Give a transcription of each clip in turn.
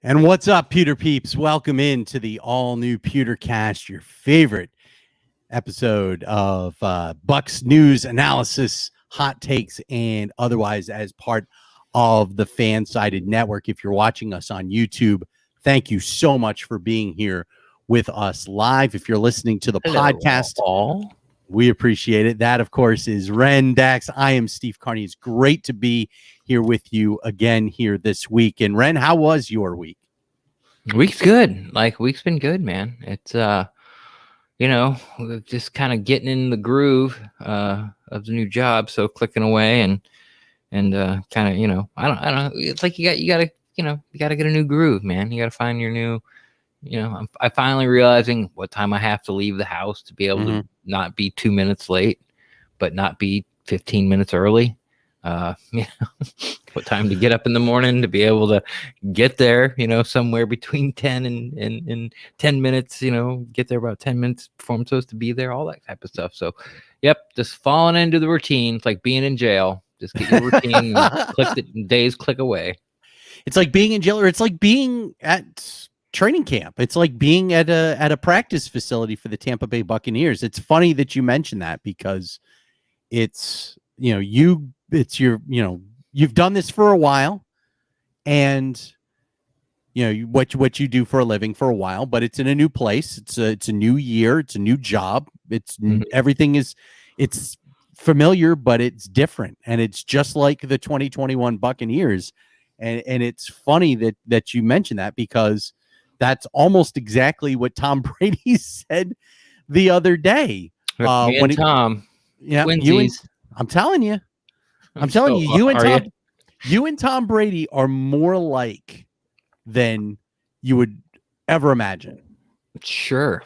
And what's up, Pewter Peeps? Welcome in to the all-new Pewtercast, your favorite episode of Bucs news, analysis, hot takes, and otherwise as part of the Fan-Sided Network. If you're watching us on YouTube, thank you so much for being here with us live. If you're listening to the podcast, all. we appreciate it. That, of course, is Ren Dax. I am Steve Carney. It's great to be here with you again here this week. And Ren, how was your week? Week's good. Week's been good, man. It's just kind of getting in the groove of the new job. So clicking away and kind of, I don't know. It's like you gotta get a new groove, man. You gotta find your new. I finally realizing what time I have to leave the house to be able to not be 2 minutes late, but not be 15 minutes early. What time to get up in the morning to be able to get there, somewhere between 10 and 10 minutes, get there about 10 minutes before I'm supposed to be there, all that type of stuff. So, yep, just falling into the routine. It's like being in jail. Just get your routine and days click away. It's like being in jail, or it's like being at training camp. It's like being at a practice facility for the Tampa Bay Buccaneers. It's funny that you mentioned that because it's, you've done this for a while, and what you do for a living for a while, but it's in a new place. It's a new year. It's a new job. Everything is, it's familiar, but it's different. And it's just like the 2021 Buccaneers. And it's funny that you mentioned that, because that's almost exactly what Tom Brady said the other day. Tom, yeah, I'm telling you, you and Tom Brady are more alike than you would ever imagine. Sure,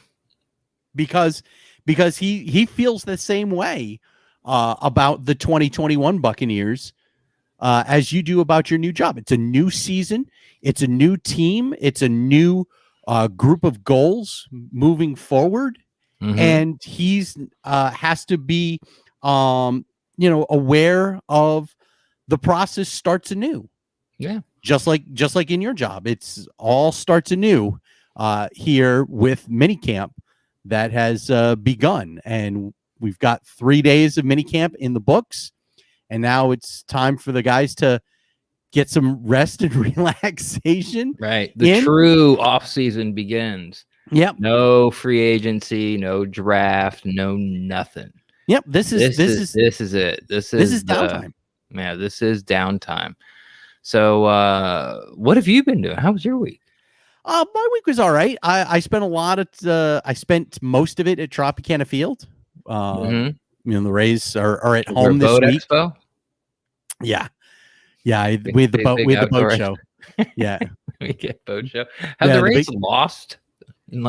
because he feels the same way about the 2021 Buccaneers as you do about your new job. It's a new season. It's a new team. It's a new group of goals moving forward. And he's has to be, aware of the process starts anew. Yeah. Just like in your job, it's all starts anew here with minicamp that has begun. And we've got 3 days of minicamp in the books. And now it's time for the guys to get some rest and relaxation. Right. The true offseason begins. Yep. No free agency, no draft, no nothing. Yep. This is it. This is downtime. Yeah, this is downtime. So what have you been doing? How was your week? My week was all right. I spent I spent most of it at Tropicana Field. The Rays are at home this week. Expo? Yeah. Yeah, we had the boat show. Yeah. We get boat show. Have the Rays lost in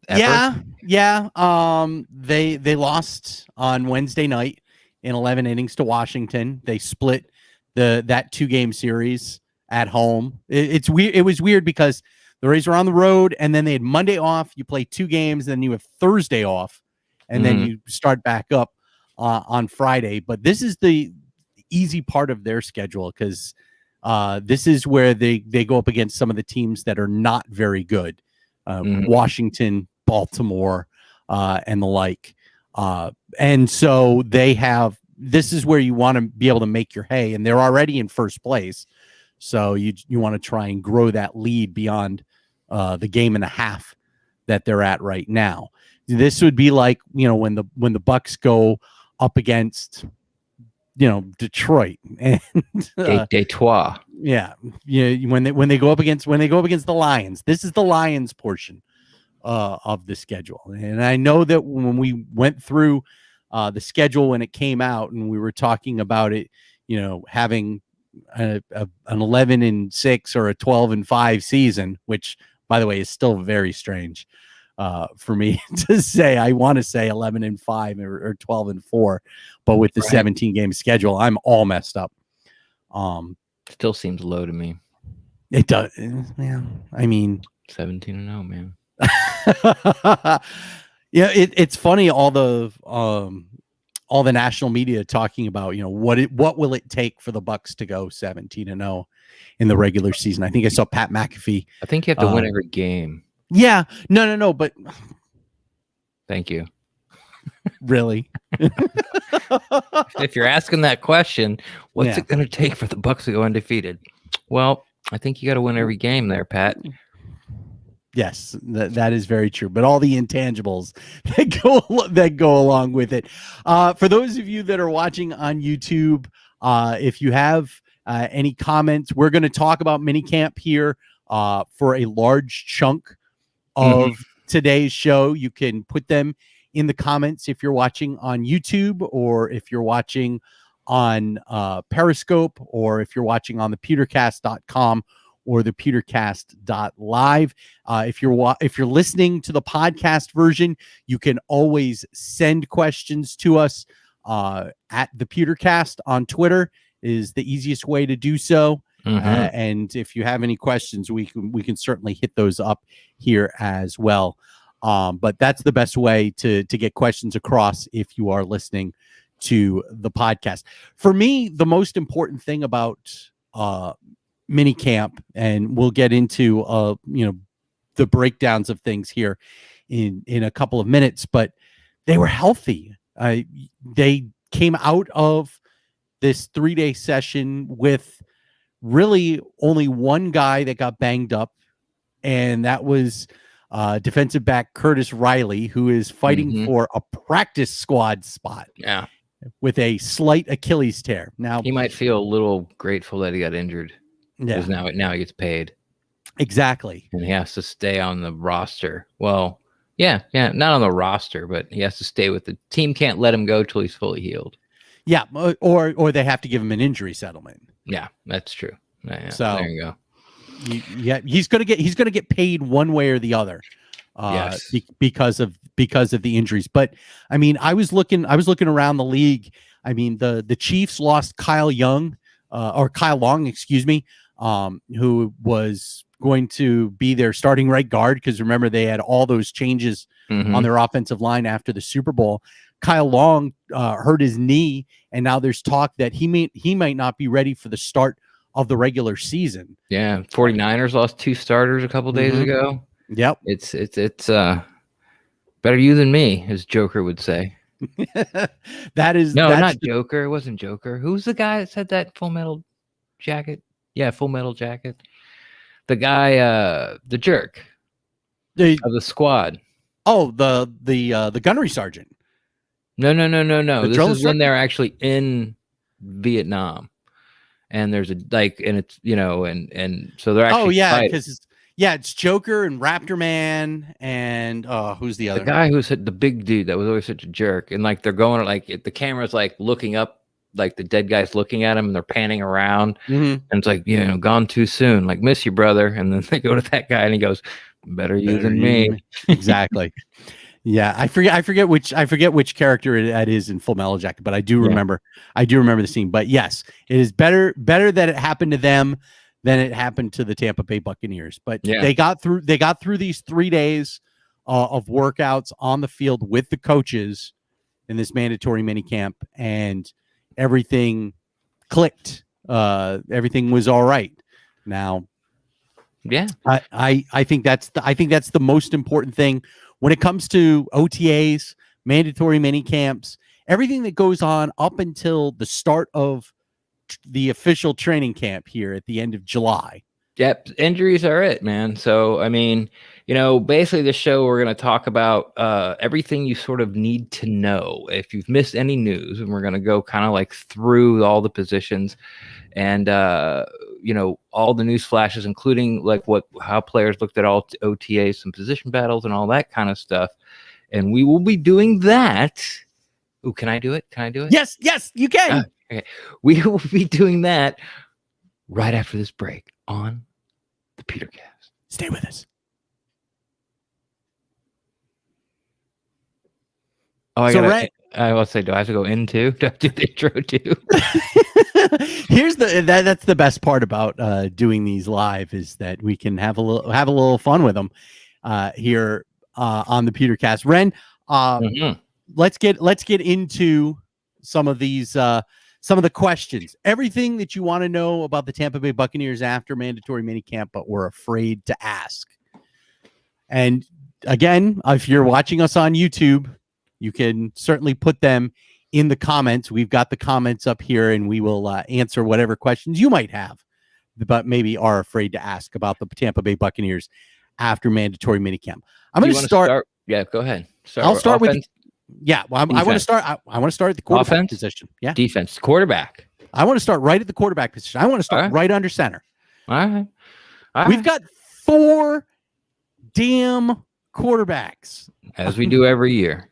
ever? Yeah. They lost on Wednesday night in 11 innings to Washington. They split that 2-game series at home. It's weird. It was weird because the Rays were on the road, and then they had Monday off. You play 2 games, then you have Thursday off, and then you start back up on Friday. But this is the easy part of their schedule, because this is where they go up against some of the teams that are not very good. Washington, Baltimore, and the like. And so this is where you want to be able to make your hay, and they're already in first place. So you want to try and grow that lead beyond the game and a half that they're at right now. This would be like, when the Bucs go up against, Detroit and Detroit. Yeah. When they go up against the Lions. This is the Lions portion of the schedule. And I know that when we went through the schedule when it came out, and we were talking about it, having an 11-6 or a 12-5 season, which, by the way, is still very strange for me to say. I want to say 11-5 or 12-4, but with the 17-game schedule, I'm all messed up. Still seems low to me. It does. Yeah, I mean, 17-0, man. Yeah, it's funny, all all the national media talking about, what will it take for the Bucs to go 17-0 in the regular season. I think I saw Pat McAfee. I think you have to win every game. Yeah, no, but thank you. Really? If you're asking that question, what's it going to take for the Bucs to go undefeated? Well, I think you got to win every game there, Pat. Yes, that is very true. But all the intangibles that go along with it. For those of you that are watching on YouTube, if you have any comments, we're going to talk about minicamp here for a large chunk of today's show. You can put them in the comments if you're watching on YouTube, or if you're watching on Periscope, or if you're watching on the pewtercast.com or the pewtercast.live. If you're listening to the podcast version, you can always send questions to us at the Pewtercast on Twitter is the easiest way to do so. And if you have any questions, we can certainly hit those up here as well. But that's the best way to get questions across if you are listening to the podcast. For me, the most important thing about minicamp, and we'll get into the breakdowns of things here in a couple of minutes, but they were healthy. They came out of this 3-day session with really only one guy that got banged up, and that was defensive back Curtis Riley, who is fighting for a practice squad spot. Yeah, with a slight Achilles tear. Now he might feel a little grateful that he got injured. Because now he gets paid. Exactly. And he has to stay on the roster. Well, yeah, not on the roster, but he has to stay with the team. Can't let him go till he's fully healed. Yeah, or they have to give him an injury settlement. Yeah, that's true. Yeah, so there you go. He's gonna get paid one way or the other. Yes. Because of the injuries. But I mean, I was looking around the league. I mean, the Chiefs lost Kyle Long, excuse me, who was going to be their starting right guard, because remember they had all those changes on their offensive line after the Super Bowl. Kyle Long hurt his knee, and now there's talk that he might not be ready for the start of the regular season. Yeah, 49ers lost 2 starters a couple days ago. Yep. It's better you than me, as Joker would say. That's not Joker. It wasn't Joker. Who's the guy that said that? Full Metal Jacket? Yeah, Full Metal Jacket. The guy, the jerk of the squad. Oh, the gunnery sergeant. No. This is when they're actually in Vietnam, and there's and it's and so they're actually because it's Joker and Raptor Man and who's the other? The guy who's the big dude that was always such a jerk, and they're going the camera's looking up. Like the dead guy's looking at him, and they're panning around, and it's gone too soon. Miss you, brother. And then they go to that guy, and he goes, "Better you than me." Exactly. Yeah, I forget which character that is in Full Metal Jacket, but I do remember the scene. But yes, it is better that it happened to them than it happened to the Tampa Bay Buccaneers. But they got through these 3 days of workouts on the field with the coaches in this mandatory minicamp, and everything clicked. Everything was all right. Now, I think that's the most important thing when it comes to OTAs, mandatory mini camps, everything that goes on up until the start of the official training camp here at the end of July. Yep, injuries are it, man. So, I mean, basically this show, we're going to talk about everything you sort of need to know if you've missed any news, and we're going to go kind of through all the positions and, all the news flashes, including how players looked at all OTAs, some position battles and all that kind of stuff. And we will be doing that. Ooh, can I do it? Yes, you can. Okay. We will be doing that right after this break on the Pewtercast. Stay with us. Oh, I will say, do I have to go into? Do I do the intro too? Here's that's the best part about doing these live, is that we can have a little fun with them here on the Pewtercast. Ren, let's get into some of the questions, everything that you want to know about the Tampa Bay Buccaneers after mandatory minicamp, but we're afraid to ask. And again, if you're watching us on YouTube, you can certainly put them in the comments. We've got the comments up here, and we will answer whatever questions you might have, but maybe are afraid to ask about the Tampa Bay Buccaneers after mandatory minicamp. I'm going to start. Yeah, go ahead. I'll start with. Yeah, well, I want to start. I want to start at the quarterback offense? position. Yeah, defense, quarterback. I want to start right at the quarterback position. I want to start right under center. All right. We've got 4 damn quarterbacks, as we do every year.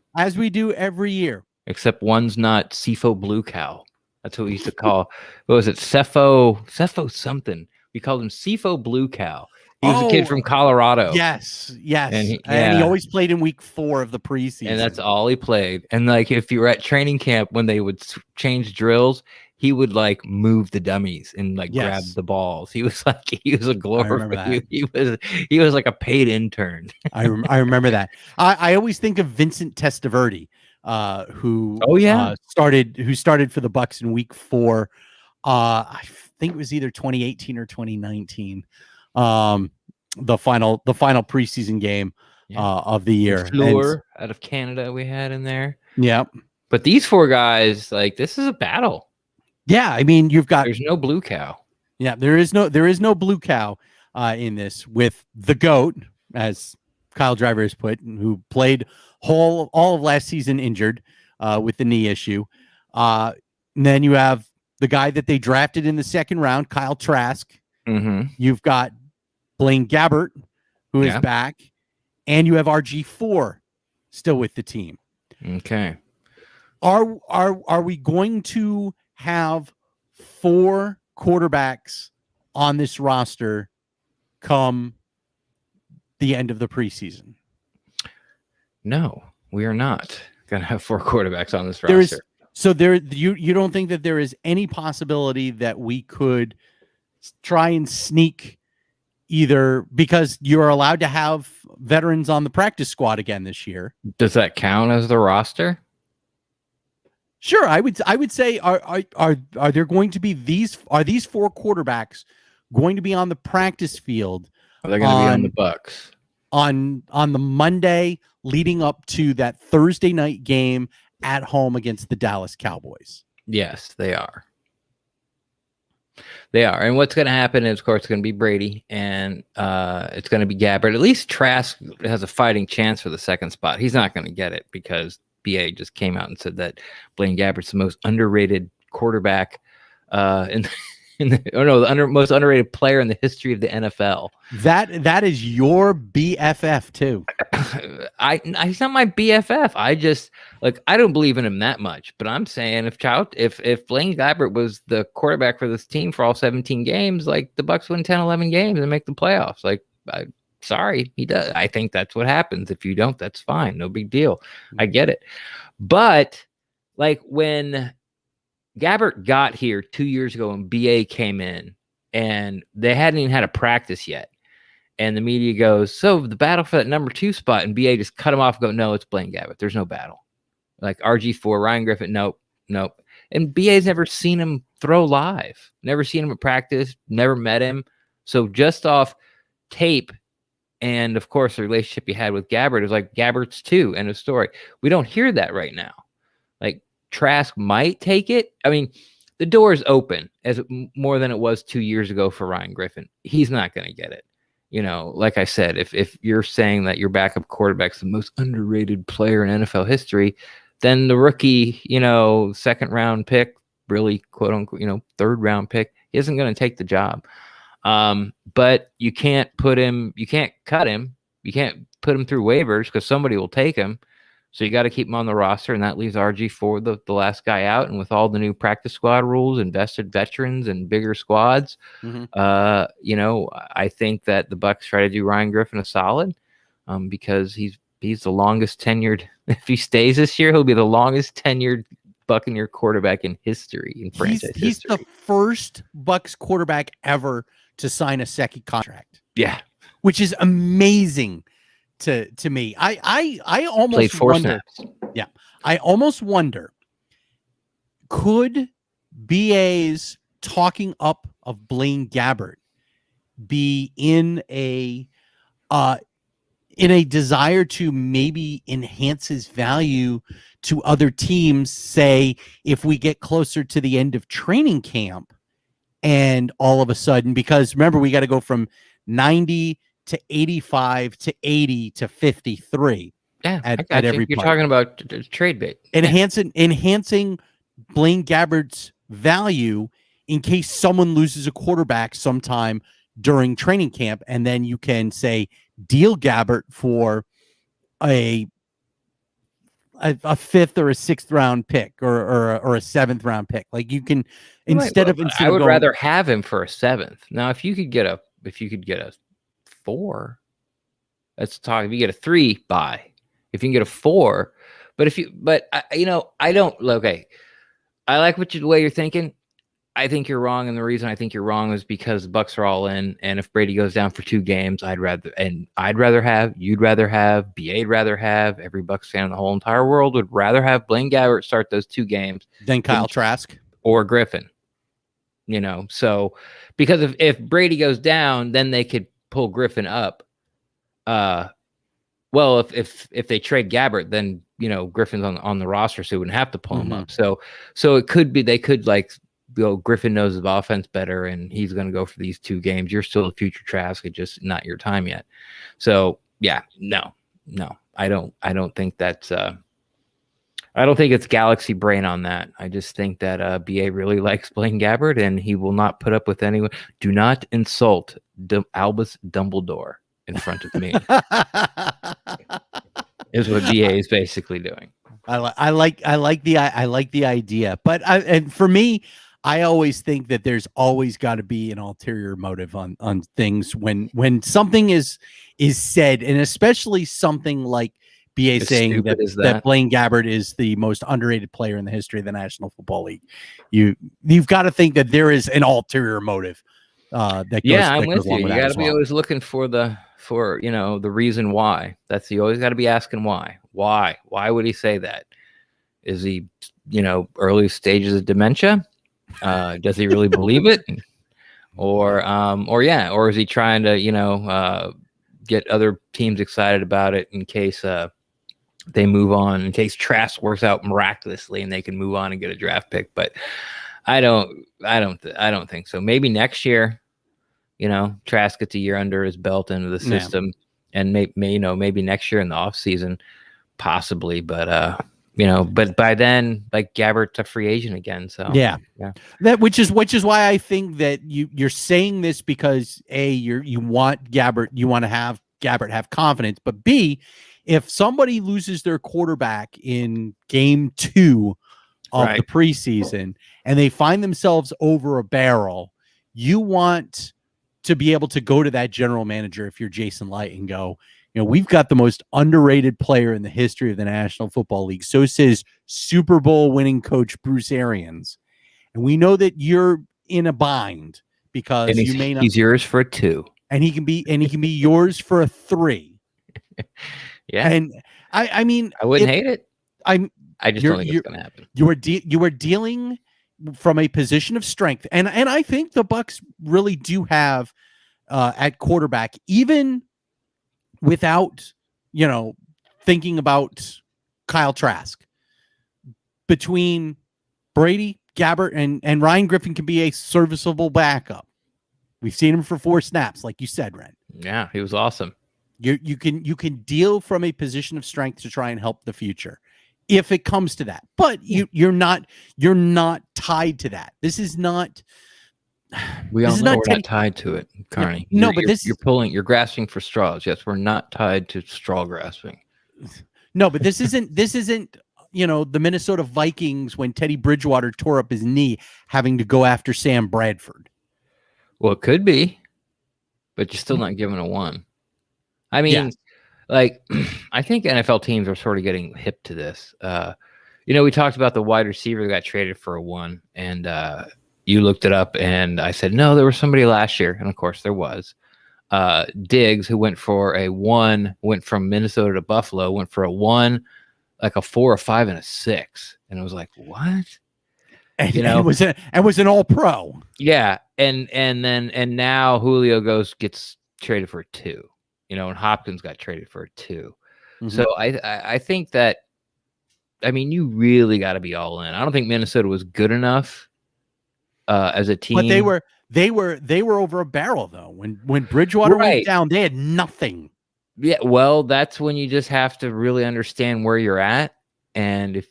Except one's not Cepho Blue Cow. That's what we used to call. What was it? Cepho something. We called him Cepho Blue Cow. He was a kid from Colorado. Yes. And he always played in week 4 of the preseason. And that's all he played. And like if you were at training camp when they would change drills, he would like move the dummies and like grab the balls. He was a glorified. He was like a paid intern. I remember that. I always think of Vincent Testaverde, who started for the Bucs in week 4. I think it was either 2018 or 2019. The final preseason game of the year. Fleur out of Canada we had in there. Yeah. But these 4 guys, like this is a battle. Yeah, I mean there's no blue cow. Yeah, there is no blue cow in this, with the GOAT, as Kyle Driver has put, who played all of last season injured with the knee issue. And then you have the guy that they drafted in the 2nd round, Kyle Trask. Mm-hmm. You've got Blaine Gabbert, who is back, and you have RG4 still with the team. Okay. Are we going to have 4 quarterbacks on this roster come the end of the preseason? No, we are not going to have 4 quarterbacks on this roster. You don't think that there is any possibility that we could try and sneak, either because you're allowed to have veterans on the practice squad again this year? Does that count as the roster? Sure, I would say are there going to be these 4 quarterbacks going to be on the practice field? Are they going to be on the Bucs on the Monday leading up to that Thursday night game at home against the Dallas Cowboys? Yes, they are. They are. And what's going to happen is, of course, it's going to be Brady and it's going to be Gabbert. At least Trask has a fighting chance for the 2nd spot. He's not going to get it because BA just came out and said that Blaine Gabbert's the most underrated quarterback the most underrated player in the history of the NFL. That is your BFF too. He's not my BFF. I don't believe in him that much, but I'm saying if Blaine Gabbert was the quarterback for this team for all 17 games, like the Bucs win 10, 11 games and make the playoffs. Sorry, he does. I think that's what happens. If you don't, that's fine. No big deal. I get it. But like when Gabbert got here 2 years ago and BA came in and they hadn't even had a practice yet. And the media goes, so the battle for that number 2 spot, and BA just cut him off and go, no, it's Blaine Gabbert. There's no battle. Like RG4, Ryan Griffin, nope. And BA's never seen him throw live. Never seen him at practice, never met him. So just off tape, and of course the relationship he had with Gabbert is like Gabbert's too, end of story. We don't hear that right now. Like Trask might take it. I mean, the door is open as more than it was 2 years ago for Ryan Griffin. He's not going to get it. You know, like I said, if you're saying that your backup quarterback's the most underrated player in NFL history, then the rookie, 2nd round pick, really quote unquote, 3rd round pick, isn't going to take the job. But you can't cut him. You can't put him through waivers because somebody will take him. So you got to keep him on the roster, and that leaves RG4 the last guy out. And with all the new practice squad rules, invested veterans and bigger squads, I think that the Bucs try to do Ryan Griffin a solid, because he's the longest tenured. If he stays this year, he'll be the longest tenured Buccaneer quarterback in history, in franchise history. He's the first Bucs quarterback ever to sign a second contract. Yeah, which is amazing. To me, I almost played 4 snaps. Yeah, I almost wonder Could BA's talking up of Blaine Gabbert be in a desire to maybe enhance his value to other teams, say if we get closer to the end of training camp and all of a sudden, because remember, we got to go from 90 to 85 to 80 to 53 at every You're part. talking about trade bait. Enhancing Blaine Gabbert's value in case someone loses a quarterback sometime during training camp, and then you can say deal Gabbert for a fifth or a sixth round pick or a seventh round pick. Like you can I would rather have him for a seventh. Now, if you could get a 4, let's talk. If you get a 3, buy. If you can get a 4, I don't. Okay, I like the way you're thinking. I think you're wrong, and the reason I think you're wrong is because the Bucs are all in, and if Brady goes down for 2 games, you'd rather have, BA'd rather have, every Bucs fan in the whole entire world would rather have Blaine Gabbert start those 2 games than Kyle Trask or Griffin. So because if Brady goes down, then they could pull Griffin up. Well, if they trade Gabbert, then Griffin's on the roster, so we wouldn't have to pull him up. So it could be they could Griffin knows the offense better, and he's going to go for these 2 games. You're still a future Trask, it's just not your time yet. So yeah, no, I don't think that's. I don't think it's galaxy brain on that. I just think that BA really likes Blaine Gabbert, and he will not put up with anyone. Do not insult Albus Dumbledore in front of me. Is what BA is basically doing. I like the idea, but and for me, I always think that there's always got to be an ulterior motive on things when something is said, and especially something like BA saying that Blaine Gabbert is the most underrated player in the history of the National Football League. You've got to think that there is an ulterior motive. I'm with you. You got to be always looking for the reason why. You always got to be asking why. Why would he say that? Is he early stages of dementia? Does he really believe it? Or is he trying to get other teams excited about it in case they move on, in case Trask works out miraculously and they can move on and get a draft pick? But I don't think so. Maybe next year, Trask gets a year under his belt into the system, and maybe next year in the offseason, possibly. But but by then, Gabbert's a free agent again. So yeah. That which is why I think that you're saying this, because you want Gabbert, you want to have Gabbert have confidence, but B, if somebody loses their quarterback in game 2 of the preseason and they find themselves over a barrel, you want to be able to go to that general manager, if you're Jason Light, and go, we've got the most underrated player in the history of the National Football League. So says Super Bowl winning coach Bruce Arians. And we know that you're in a bind because you may not. He's yours for a 2. And he can be yours for a 3. Yeah. And I mean, I wouldn't hate it. I just don't think it's going to happen. You are dealing from a position of strength. And I think the Bucs really do have at quarterback, even without, thinking about Kyle Trask, between Brady, Gabbert, and Ryan Griffin can be a serviceable backup. We've seen him for 4 snaps, like you said, Ren. Yeah, he was awesome. You can deal from a position of strength to try and help the future, if it comes to that. But you're not tied to that. This is not. We all know we're not tied to it, Carney. No, you're grasping for straws. Yes, we're not tied to straw grasping. No, but this isn't the Minnesota Vikings when Teddy Bridgewater tore up his knee, having to go after Sam Bradford. Well, it could be, but you're still not giving a 1. I mean, I think NFL teams are sort of getting hip to this. We talked about the wide receiver that got traded for a 1, and you looked it up, and I said, no, there was somebody last year. And of course there was. Diggs, who went for a 1, went from Minnesota to Buffalo, went for a 1, like a 4, a 5, and a 6. And it was like, what? and, you know, and was an all pro. yeah. And now Julio gets traded for a 2, and Hopkins got traded for a 2. Mm-hmm. So I think that, I mean, you really got to be all in. I don't think Minnesota was good enough as a team. But they were over a barrel though. When Bridgewater went down, they had nothing. Yeah, well, that's when you just have to really understand where you're at. And if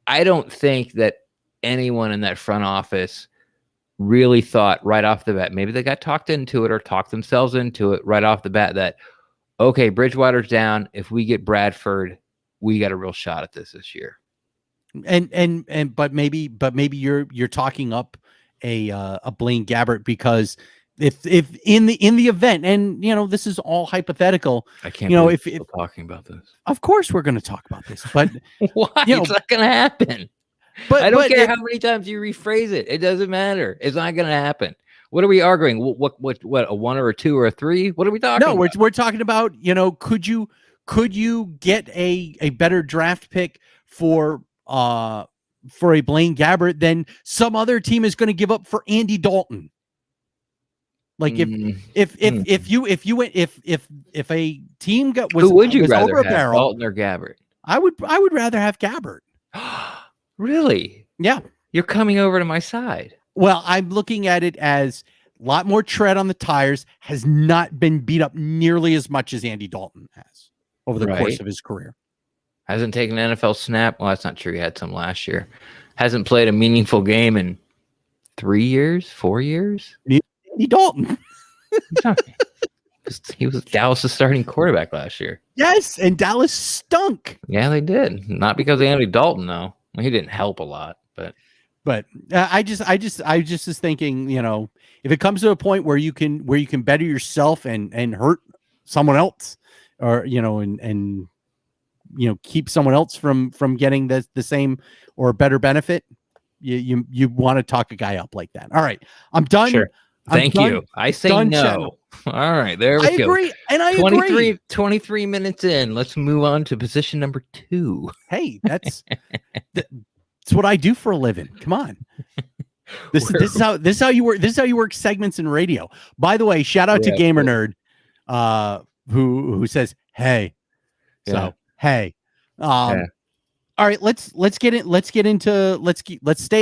I don't think that anyone in that front office really thought right off the bat, maybe they got talked into it or talked themselves into it right off the bat, that okay, Bridgewater's down. If we get Bradford, we got a real shot at this year. But maybe you're talking up a Blaine Gabbert, because if in the event, and this is all hypothetical, I can't believe if we're talking about this. Of course we're going to talk about this, but why? It's not going to happen. But I don't care how many times you rephrase it. It doesn't matter. It's not going to happen. What are we arguing? What a 1 or a 2 or a 3? What are we talking about? No, we're talking about, could you get a better draft pick for a Blaine Gabbert than some other team is going to give up for Andy Dalton? Like if a team was who would you was rather over a have, barrel, Dalton or Gabbert? I would rather have Gabbert. Really? Yeah. You're coming over to my side. Well, I'm looking at it as a lot more tread on the tires, has not been beat up nearly as much as Andy Dalton has over the course of his career. Hasn't taken an NFL snap. Well, that's not true. He had some last year. Hasn't played a meaningful game in 3 years, 4 years. Andy Dalton. He was Dallas' starting quarterback last year. Yes, and Dallas stunk. Yeah, they did. Not because of Andy Dalton, though. He didn't help a lot, but I just was thinking, if it comes to a point where you can better yourself and hurt someone else, or and keep someone else from getting the same or better benefit, you want to talk a guy up like that. All right, I'm done. Sure. Thank you. I say no. Channel. All right, there we go. I agree. 23 minutes in. Let's move on to position number 2. Hey, that's what I do for a living. Come on. This is how you work. This is how you work segments in radio. By the way, shout out to Gamer Nerd, who says, "Hey." So, hey. All right, let's stay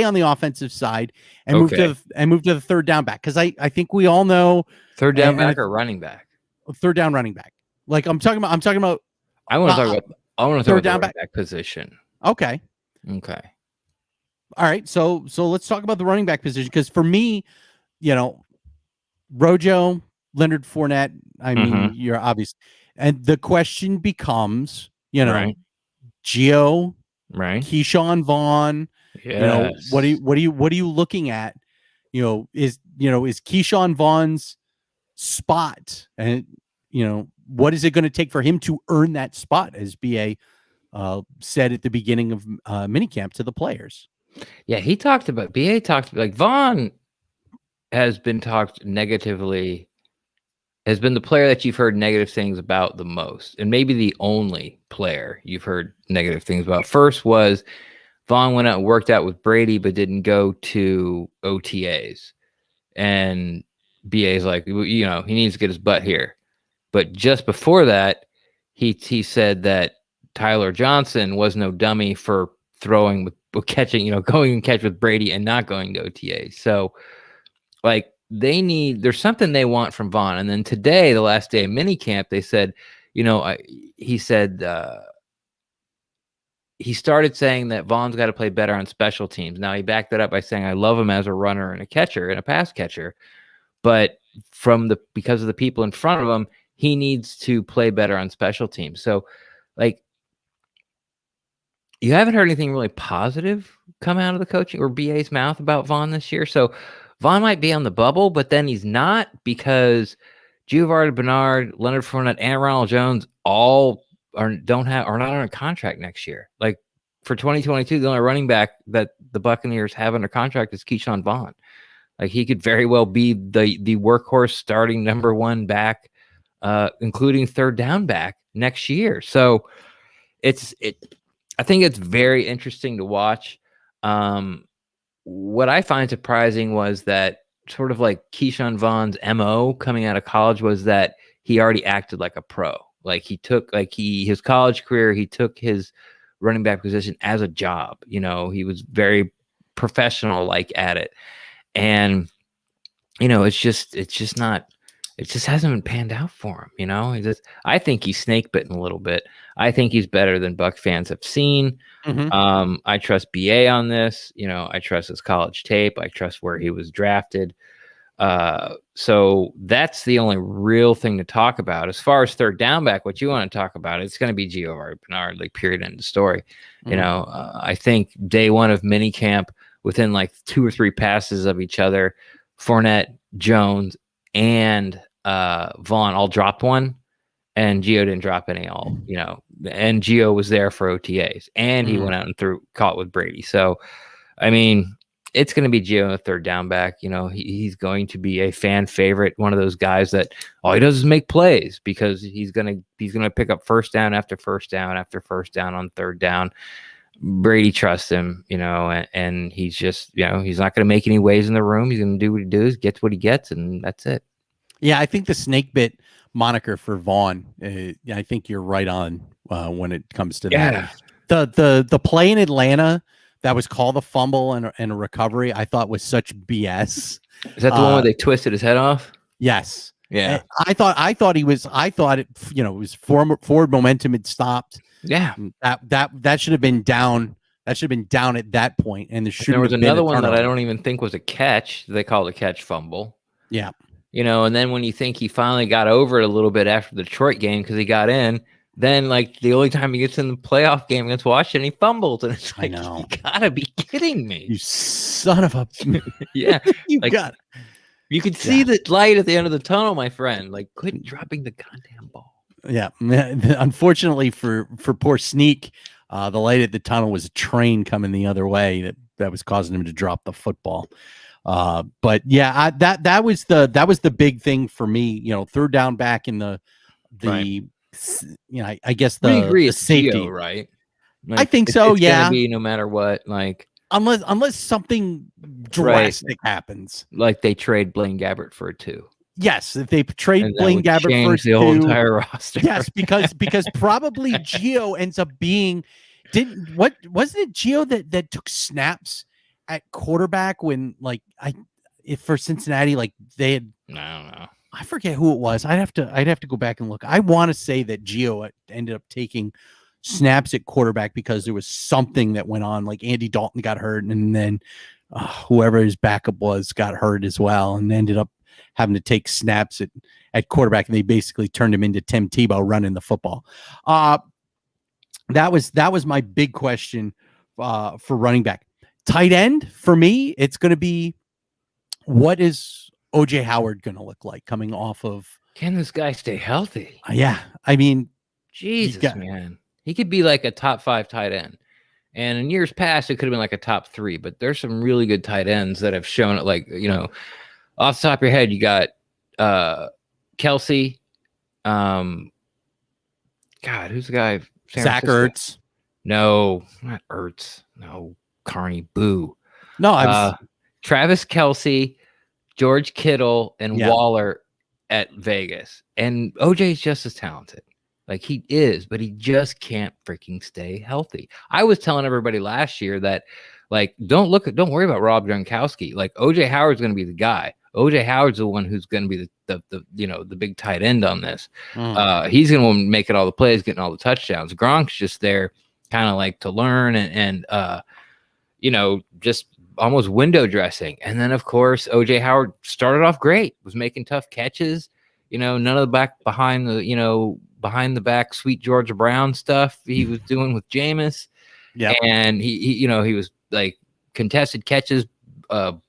on the offensive side and move to the third down back, because I think we all know third down back or running back. Third down running back. Like I'm talking about. I want to talk about third down back position. Okay. All right, so let's talk about the running back position, because for me, Rojo, Leonard Fournette. I mean, you're obvious, and the question becomes, Gio. Right. Keyshawn Vaughn. Yes. What are you looking at? Is Keyshawn Vaughn's spot, and what is it going to take for him to earn that spot, as BA said at the beginning of minicamp to the players? Yeah, BA talked like Vaughn has been talked negatively, has been the player that you've heard negative things about the most, and maybe the only player you've heard negative things about. First was Vaughn went out and worked out with Brady, but didn't go to OTAs. And BA's like, he needs to get his butt here. But just before that, he said that Tyler Johnson was no dummy for throwing with catching, going and catch with Brady and not going to OTAs. So, like, there's something they want from Vaughn. And then today, the last day of minicamp, they said, he started saying that Vaughn's got to play better on special teams. Now, he backed that up by saying, I love him as a runner and a catcher and a pass catcher. But because of the people in front of him, he needs to play better on special teams. So, like, you haven't heard anything really positive come out of the coaching or BA's mouth about Vaughn this year. So, Vaughn might be on the bubble, but then he's not, because Giovanni Bernard, Leonard Fournette, and Ronald Jones all are not on a contract next year. Like, for 2022, the only running back that the Buccaneers have under contract is Keyshawn Vaughn. Like, he could very well be the workhorse starting number 1 back, including third down back next year. So I think it's very interesting to watch. what I find surprising was that sort of like Keyshawn Vaughn's MO coming out of college was that he already acted like a pro. Like he took his college career, he took his running back position as a job. You know, he was very professional like at it. And you know, it's just not, it just hasn't been panned out for him. You know, I think he's snake bitten a little bit. I think he's better than Buck fans have seen. I trust BA on this. You know, I trust his college tape. I trust where he was drafted. So that's the only real thing to talk about. As far as third down back, what you want to talk about, it's going to be Gio Bernard, like period, end of story. You know, I think day one of minicamp, within like 2 or 3 passes of each other, Fournette, Jones, and Vaughn all dropped one, and Gio didn't drop any all, you know, and Gio was there for OTAs, and he went out and caught with Brady. So, I mean, it's going to be Gio in the third down back. You know, he's going to be a fan favorite, one of those guys that all he does is make plays, because he's going to pick up first down after first down after first down on third down. Brady trusts him, you know, and he's just, you know, he's not going to make any waves in the room. He's going to do what he does, gets what he gets, and that's it. Yeah, I think the snake bit moniker for Vaughn, I think you're right on when it comes to that. The play in Atlanta that was called a fumble and a recovery, I thought was such BS. Is that the one where they twisted his head off? Yes. Yeah. I thought it, you know, it was forward momentum had stopped. Yeah. That should have been down. That should have been down at that point. And there was another one that I don't even think was a catch. They called a catch fumble. Yeah. You know, and then when you think he finally got over it a little bit after the Detroit game because he got in, then like the only time he gets in the playoff game against Washington, he fumbled, and it's like, you gotta be kidding me, you son of a yeah. You could see the light at the end of the tunnel, my friend. Like, quit dropping the goddamn ball. Yeah, unfortunately for poor Sneak, the light at the tunnel was a train coming the other way that was causing him to drop the football. But yeah, that was the big thing for me. You know, third down back in the right. You know, I guess we agree the it's safety, Gio, right? Like, I think so. It's gonna be no matter what, like unless something drastic happens, like they trade Blaine Gabbert for a 2. Yes, if they trade Blaine Gabbert for the whole entire roster. Yes, because probably Gio ends up being wasn't it Gio that took snaps at quarterback when if for Cincinnati, like they had, I don't know. I forget who it was. I'd have to go back and look. I want to say that Gio ended up taking snaps at quarterback because there was something that went on, like Andy Dalton got hurt, and then whoever his backup was got hurt as well, and ended up having to take snaps at quarterback, and they basically turned him into Tim Tebow running the football. That was my big question for running back. Tight end, for me, it's going to be, what is OJ Howard going to look like coming off of? Can this guy stay healthy? Yeah, I mean, Jesus, man. He could be like a top 5 tight end. And in years past, it could have been like a top 3, but there's some really good tight ends that have shown it. Like, you know, off the top of your head, you got Kelsey. God, who's the guy? Zach Ertz. No, not Ertz. No, Carney. Boo. No, Travis Kelsey, George Kittle, and Waller at Vegas. And OJ's just as talented. Like, he is, but he just can't freaking stay healthy. I was telling everybody last year that, like, don't worry about Rob Gronkowski. Like, OJ Howard's going to be the guy. OJ Howard's the one who's going to be the big tight end on this. He's going to make it all the plays, getting all the touchdowns. Gronk's just there kind of like to learn and you know, just almost window dressing. And then, of course, OJ Howard started off great, was making tough catches. You know, none of the behind the back sweet Georgia Brown stuff he was doing with Jameis. Yeah. And he was like contested catches,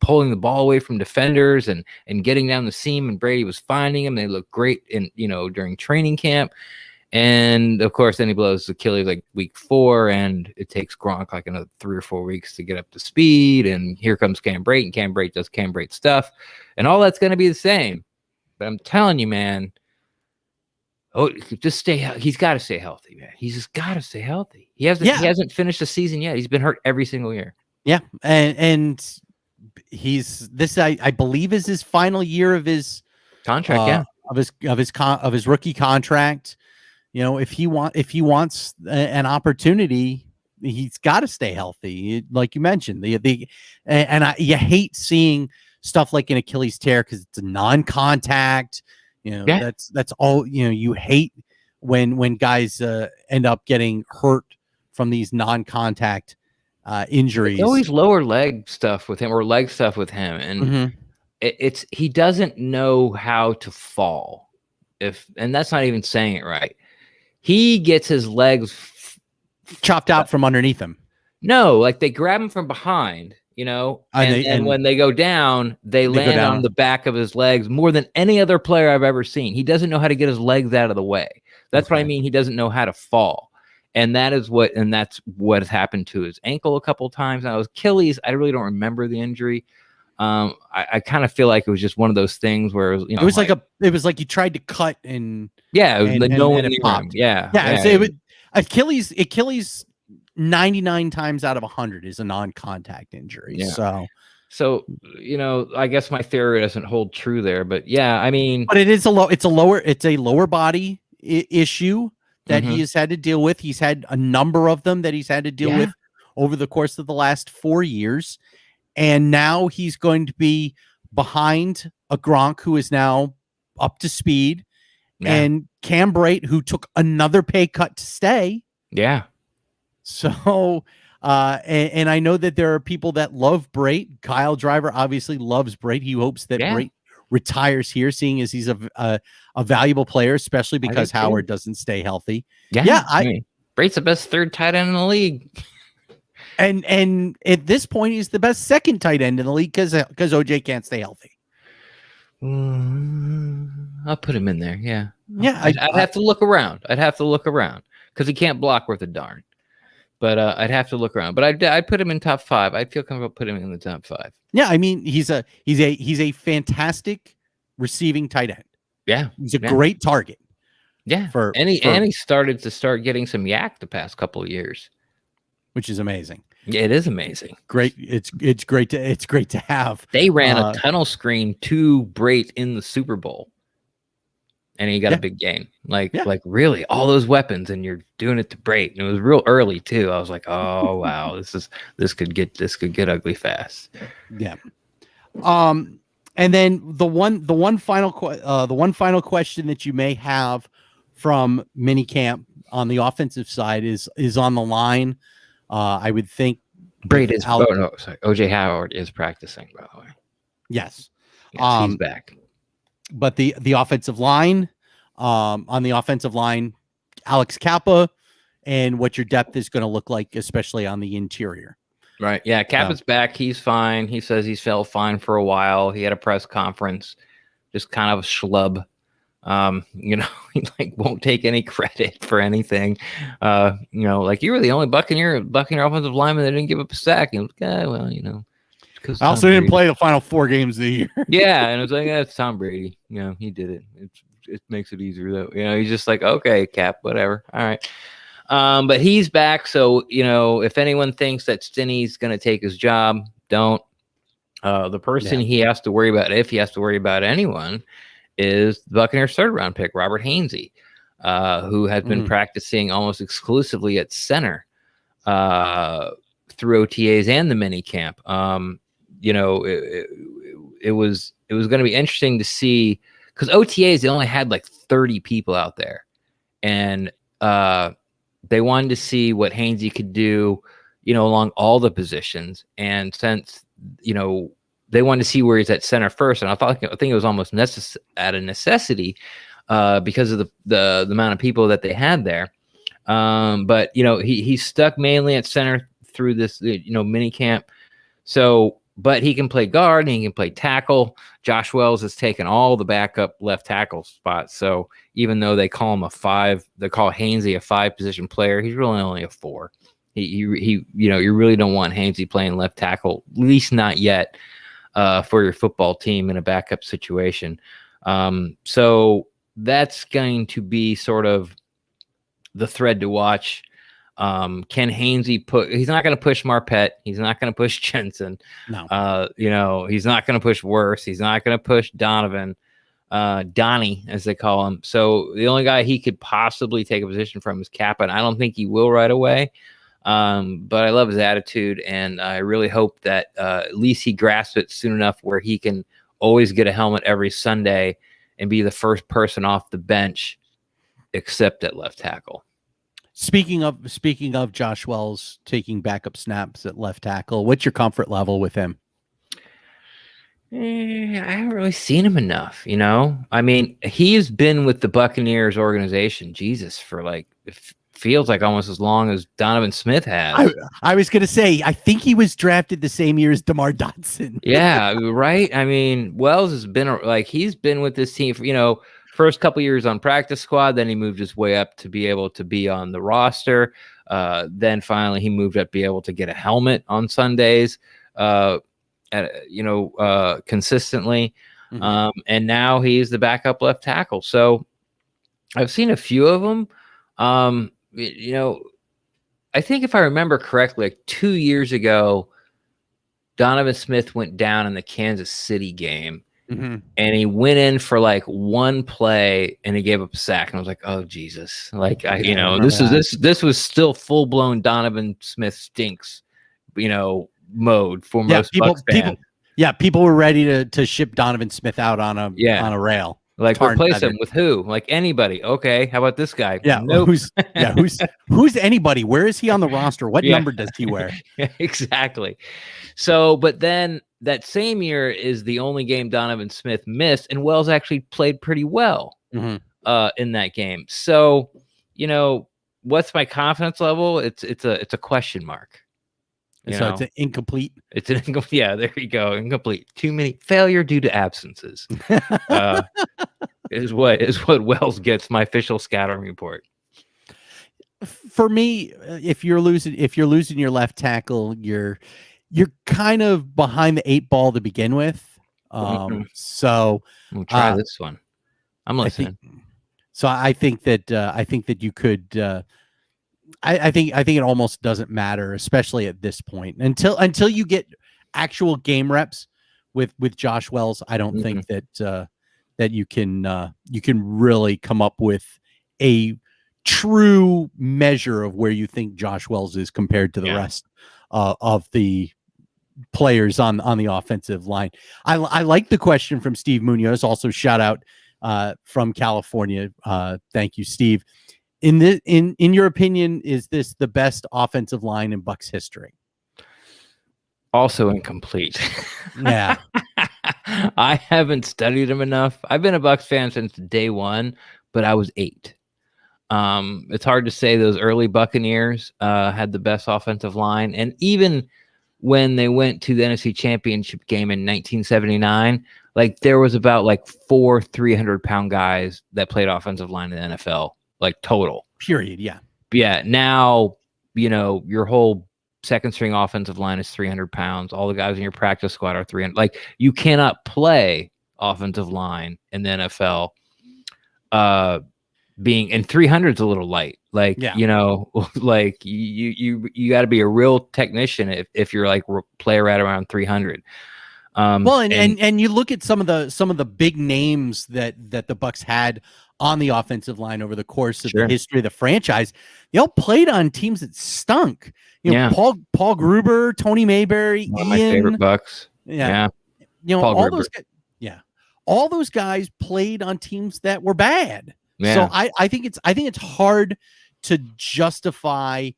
pulling the ball away from defenders and getting down the seam, and Brady was finding him. They looked great during training camp. And of course, then he blows Achilles like week 4, and it takes Gronk like another 3 or 4 weeks to get up to speed. And here comes Cam Brate, and Cam Brate does Cam Brate stuff, and all that's going to be the same. But I'm telling you, man, he's got to stay healthy, man. He's just got to stay healthy. He hasn't finished the season yet. He's been hurt every single year. Yeah, and I believe is his final year of his Contract, of his rookie contract. You know, if he wants an opportunity, he's got to stay healthy. Like you mentioned, you hate seeing stuff like an Achilles tear because it's a non-contact. You know, Yeah. that's all. You know, you hate when guys end up getting hurt from these non-contact injuries. It's always lower leg stuff with him or leg stuff with him, and it's he doesn't know how to fall. And that's not even saying it right. He gets his legs chopped out from underneath him. No, like they grab him from behind, you know, and when they go down, they land on the back of his legs more than any other player I've ever seen. He doesn't know how to get his legs out of the way. That's what I mean. He doesn't know how to fall. And that's what has happened to his ankle a couple of times. Now his Achilles, I really don't remember the injury. I kind of feel like it was just one of those things where it was like you tried to cut and no one knew him. Achilles 99 times out of 100 is a non-contact injury. Yeah. So you know, I guess my theory doesn't hold true there, but yeah, I mean, but it's a lower body issue that he has had to deal with. He's had a number of them that he's had to deal with over the course of the last 4 years. And now he's going to be behind a Gronk who is now up to speed, and Cam Brate, who took another pay cut to stay. Yeah. So, and I know that there are people that love Brate. Kyle Driver obviously loves Brate. He hopes that Brate retires here, seeing as he's a valuable player, especially because Howard doesn't stay healthy. I mean, Brate's the best third tight end in the league. And at this point, he's the best second tight end in the league because OJ can't stay healthy. I'll put him in there. Yeah. I'd have to look around. Because he can't block worth a darn. But I'd have to look around. But I'd put him in top 5. I'd feel comfortable putting him in the top 5. Yeah, I mean, he's a fantastic receiving tight end. Yeah, he's a great target. Yeah, and he started getting some yak the past couple of years, which is amazing. Yeah, it is amazing. Great. It's great to have. They ran a tunnel screen to Brate in the Super Bowl, and he got a big gain. Like really, all those weapons, and you're doing it to Brate, and it was real early too. I was like, oh wow, this could get ugly fast. Yeah. And then the one final question that you may have from minicamp on the offensive side is on the line. I would think Brate is. OJ Howard is practicing, by the way. Yes, he's back. But the offensive line, on the offensive line, Alex Kappa, and what your depth is going to look like, especially on the interior. Right. Yeah. Kappa's back. He's fine. He says he's felt fine for a while. He had a press conference, just kind of a schlub. You know, he won't take any credit for anything. You know, you were the only Buccaneer offensive lineman that didn't give up a sack. And well, you know, I also didn't play the final 4 games of the year. Yeah, and it was it's Tom Brady. You know, he did it. It makes it easier though. You know, he's just okay, Cap, whatever. All right. But he's back, so you know, if anyone thinks that Stinnie's going to take his job, don't. The person he has to worry about, if he has to worry about anyone, is the Buccaneers' 3rd round pick, Robert Hainsey, who has been practicing almost exclusively at center through OTAs and the minicamp. You know, it was going to be interesting to see, because OTAs, they only had 30 people out there, and they wanted to see what Hainsey could do, you know, along all the positions. And since, you know, they wanted to see where he's at center first, and I think it was almost out of necessity because of the amount of people that they had there. But you know, he's stuck mainly at center through this, you know, mini camp. So, but he can play guard and he can play tackle. Josh Wells has taken all the backup left tackle spots. So even though they call him a 5, they call Hainsey a 5 position player, he's really only a 4. He you know, you really don't want Hainsey playing left tackle, at least not yet, for your football team in a backup situation. So that's going to be sort of the thread to watch. Can Hainsey he's not going to push Marpet. He's not going to push Jensen. No. He's not going to push Worse. He's not going to push Donovan, Donnie, as they call him. So the only guy he could possibly take a position from is Kappa, and I don't think he will right away. But I love his attitude, and I really hope that at least he grasps it soon enough where he can always get a helmet every Sunday and be the first person off the bench, except at left tackle. Speaking of Josh Wells taking backup snaps at left tackle, what's your comfort level with him? I haven't really seen him enough, I mean, he's been with the Buccaneers organization, Jesus, for like it feels like almost as long as Donovan Smith has. I was gonna say, I think he was drafted the same year as DeMar Dotson. Yeah, right. I mean, Wells has been he's been with this team for first couple years on practice squad, then he moved his way up to be able to be on the roster. Then finally he moved up to be able to get a helmet on Sundays, consistently. Mm-hmm. And now he's the backup left tackle. So I've seen a few of them. I think if I remember correctly, like 2 years ago, Donovan Smith went down in the Kansas City game. Mm-hmm. And he went in for like one play and he gave up a sack. And I was like, oh Jesus. Like this was still full blown Donovan Smith stinks, mode for most Bucs fans. People were ready to ship Donovan Smith out on a rail. Like replace him with who? Like anybody. Okay. How about this guy? Yeah. Nope. Who's anybody? Where is he on the roster? What number does he wear? Exactly. So, but then that same year is the only game Donovan Smith missed, and Wells actually played pretty well in that game. So, what's my confidence level? It's a question mark. So it's an incomplete. It's an incomplete. Yeah, there you go. Incomplete. Too many failure due to absences. Is what Wells gets. My official scouting report. For me, if you're losing your left tackle, you're kind of behind the 8 ball to begin with. So we'll try this one. I'm listening. I think that you could. I think it almost doesn't matter, especially at this point, until you get actual game reps with Josh Wells. I don't think that you can really come up with a true measure of where you think Josh Wells is compared to the rest of the players on the offensive line. I like the question from Steve Munoz. Also, shout out from California. Thank you, Steve. In your opinion, is this the best offensive line in Bucs history? Also incomplete. Yeah. I haven't studied him enough. I've been a Bucs fan since day one, but I was 8. It's hard to say those early Buccaneers had the best offensive line. And even when they went to the NFC Championship game in 1979, like there was about like 4 300-pound guys that played offensive line in the NFL. Like total period. Yeah. Now, your whole second string offensive line is 300 pounds. All the guys in your practice squad are 300. Like you cannot play offensive line in the NFL. Being in 300 is a little light. Like, like you got to be a real technician if you're like play right around 300. And you look at some of the big names that the Bucs had on the offensive line over the course of the history of the franchise. They all played on teams that stunk. Paul Gruber, Tony Mayberry, one of my favorite Bucs. Yeah. Paul all Gruber. those guys, all those guys played on teams that were bad. Yeah. So I think it's hard to justify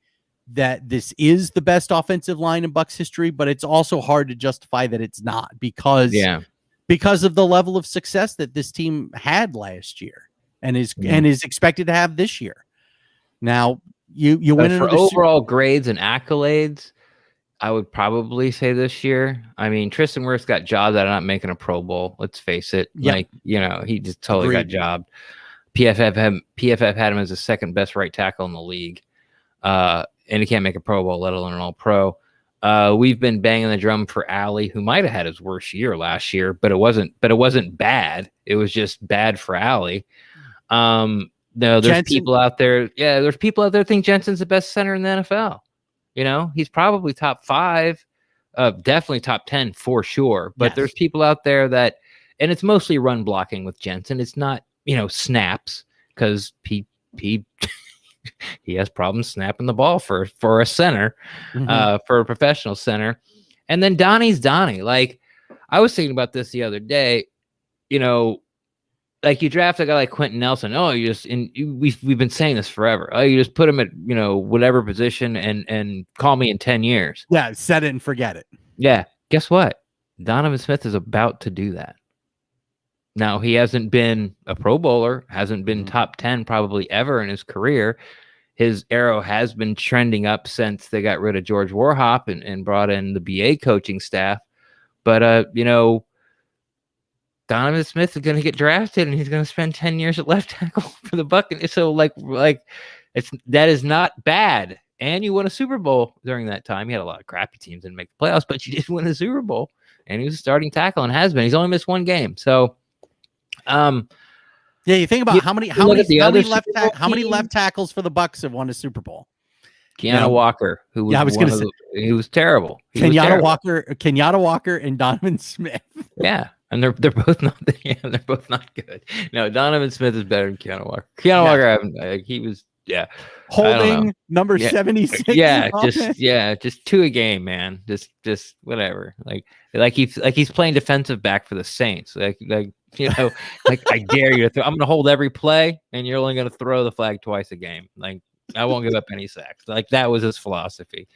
that this is the best offensive line in Bucs history, but it's also hard to justify that it's not because of the level of success that this team had last year and is expected to have this year. Now you win for overall grades and accolades. I would probably say this year. I mean, Tristan Wirfs got jobbed out of not making a Pro Bowl. Let's face it. Yep. Like, he just totally got jobbed. PFF had him as the second best right tackle in the league. And he can't make a Pro Bowl, let alone an All-Pro. We've been banging the drum for Alley, who might have had his worst year last year, but it wasn't bad. It was just bad for Alley. No, there's Jensen, people out there. Yeah, there's people out there think Jensen's the best center in the NFL. You know, he's probably top 5, definitely top 10 for sure. But yes. there's people out there that, and it's mostly run blocking with Jensen. It's not, snaps, because he he has problems snapping the ball for a center, for a professional center. And then Donnie's Donnie. Like, I was thinking about this the other day. Like, you draft a guy like Quentin Nelson. Oh, we've been saying this forever. Oh, you just put him at whatever position and call me in 10 years. Yeah, set it and forget it. Yeah. Guess what? Donovan Smith is about to do that. Now, he hasn't been a Pro Bowler, hasn't been top 10 probably ever in his career. His arrow has been trending up since they got rid of George Warhop and brought in the BA coaching staff. But, Donovan Smith is going to get drafted, and he's going to spend 10 years at left tackle for the Buccaneers. So, that is not bad. And you won a Super Bowl during that time. You had a lot of crappy teams and make the playoffs, but you did win a Super Bowl. And he was a starting tackle and has been. He's only missed one game. So, yeah, you think about how many left tackles for the Bucs have won a Super Bowl. Kenyatta Walker, who was he was terrible. Kenyatta Walker, and Donovan Smith. Yeah, and they're both not. Yeah, they're both not good. No, Donovan Smith is better than Kenyatta Walker. Walker, he was holding number 76. Yeah, just 2 a game, man. Just whatever. Like he's playing defensive back for the Saints. Like I dare you to throw. I'm going to hold every play, and you're only going to throw the flag twice a game. Like, I won't give up any sacks. Like, that was his philosophy.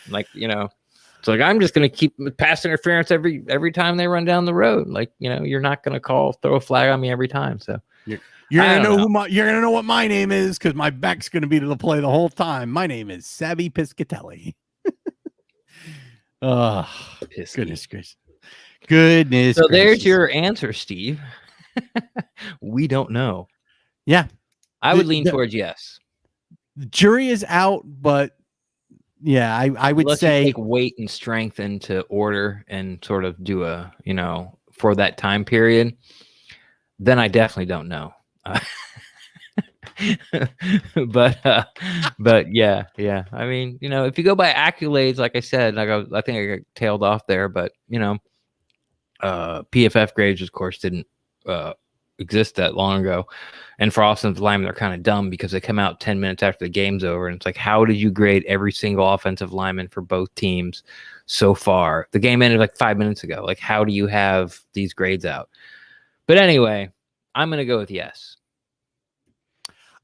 Like, it's like, I'm just going to keep pass interference every time they run down the road. Like, you're not going to throw a flag on me every time. So you're going to know you're going to know what my name is, because my back's going to be to the play the whole time. My name is Savvy Piscatelli. Goodness gracious. So there's your answer, Steve. We don't know. Yeah. I would lean towards yes. The jury is out, but yeah, I would say you take weight and strength into order and sort of do for that time period, then I definitely don't know. But yeah. I mean, if you go by accolades, like I said, I think I got tailed off there, but PFF grades, of course, didn't exist that long ago. And for offensive linemen, they're kind of dumb because they come out 10 minutes after the game's over. And it's like, how did you grade every single offensive lineman for both teams so far? The game ended like 5 minutes ago. Like, how do you have these grades out? But anyway, I'm going to go with yes.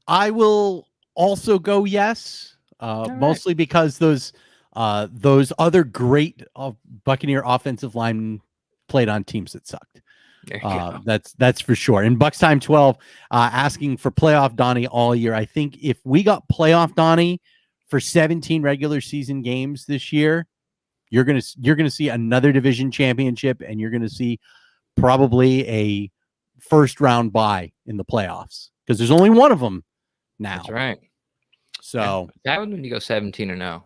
I will also go yes, mostly because those other great Buccaneer offensive linemen played on teams that sucked. That's for sure. And Bucs Time 12 asking for playoff Donnie all year. I think if we got playoff Donnie for 17 regular season games this year, you're gonna see another division championship, and you're gonna see probably a first round bye in the playoffs, because there's only one of them now. That's right. So that would when you go 17-0,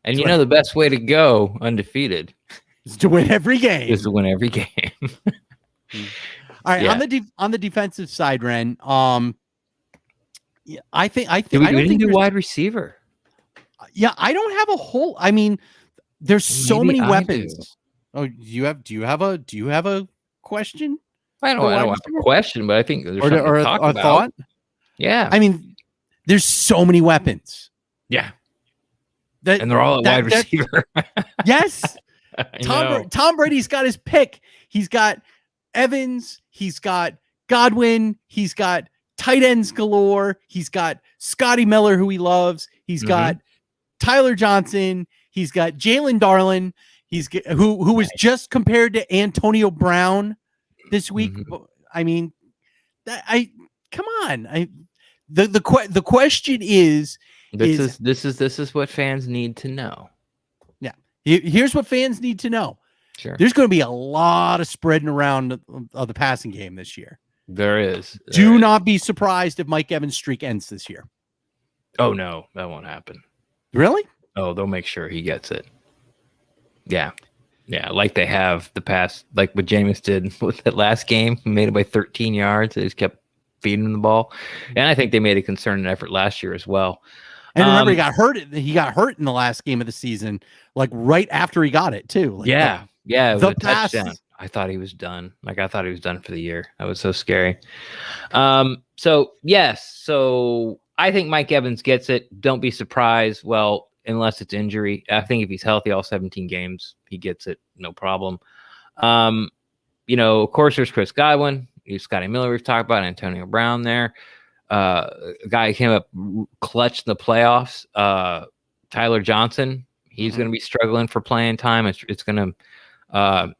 and the best way to go undefeated is to win every game. All right, on the defensive side, Ren. I think we didn't do wide receiver. Yeah, I don't have a whole. I mean, there's so many weapons. Oh, do you have a question? I don't have a question, but I think there's something to talk about. Thought. Yeah, I mean, there's so many weapons. Yeah, and they're all at wide receiver. Yes, Tom Brady's got his pick. He's got Evans, he's got Godwin, he's got tight ends galore, he's got Scotty Miller, who he loves, he's got Tyler Johnson, he's got Jalen Darlin, who was just compared to Antonio Brown this week. I mean, come on. The question is this is what fans need to know. Yeah, here's what fans need to know. Sure. There's going to be a lot of spreading around of the passing game this year. There is. Do not be surprised if Mike Evans' streak ends this year. Oh, no, that won't happen. Really? Oh, they'll make sure he gets it. Yeah. Yeah, like they have the past, like what Jameis did with that last game. He made it by 13 yards. They just kept feeding him the ball. And I think they made a concerted effort last year as well. And remember, he got hurt. He got hurt in the last game of the season, like right after he got it too. Like yeah, it was the a pass. touchdown. I thought he was done. Like I thought he was done for the year. That was so scary. So yes, so I think Mike Evans gets it. Don't be surprised. Well, unless it's injury. I think if he's healthy all 17 games, he gets it. No problem. Of course, there's Chris Godwin. Scotty Miller we've talked about. Antonio Brown there. A guy who came up clutch in the playoffs. Tyler Johnson. He's going to be struggling for playing time. It's going to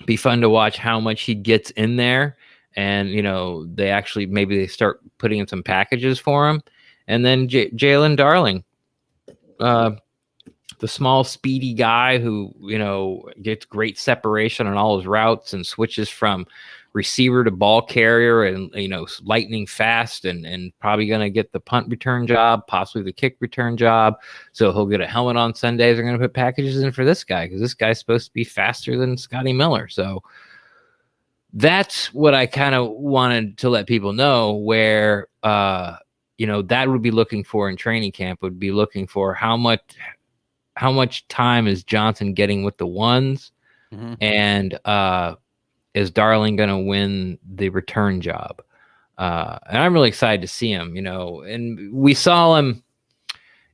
be fun to watch how much he gets in there. And, maybe they start putting in some packages for him. And then Jalen Darling, the small, speedy guy who, gets great separation on all his routes and switches from receiver to ball carrier and, lightning fast and probably going to get the punt return job, possibly the kick return job. So he'll get a helmet on Sundays. They're going to put packages in for this guy because this guy's supposed to be faster than Scotty Miller. So that's what I kind of wanted to let people know where, that would be looking for in training camp, would be looking for how much time is Johnson getting with the ones and, is Darling going to win the return job? And I'm really excited to see him, and we saw him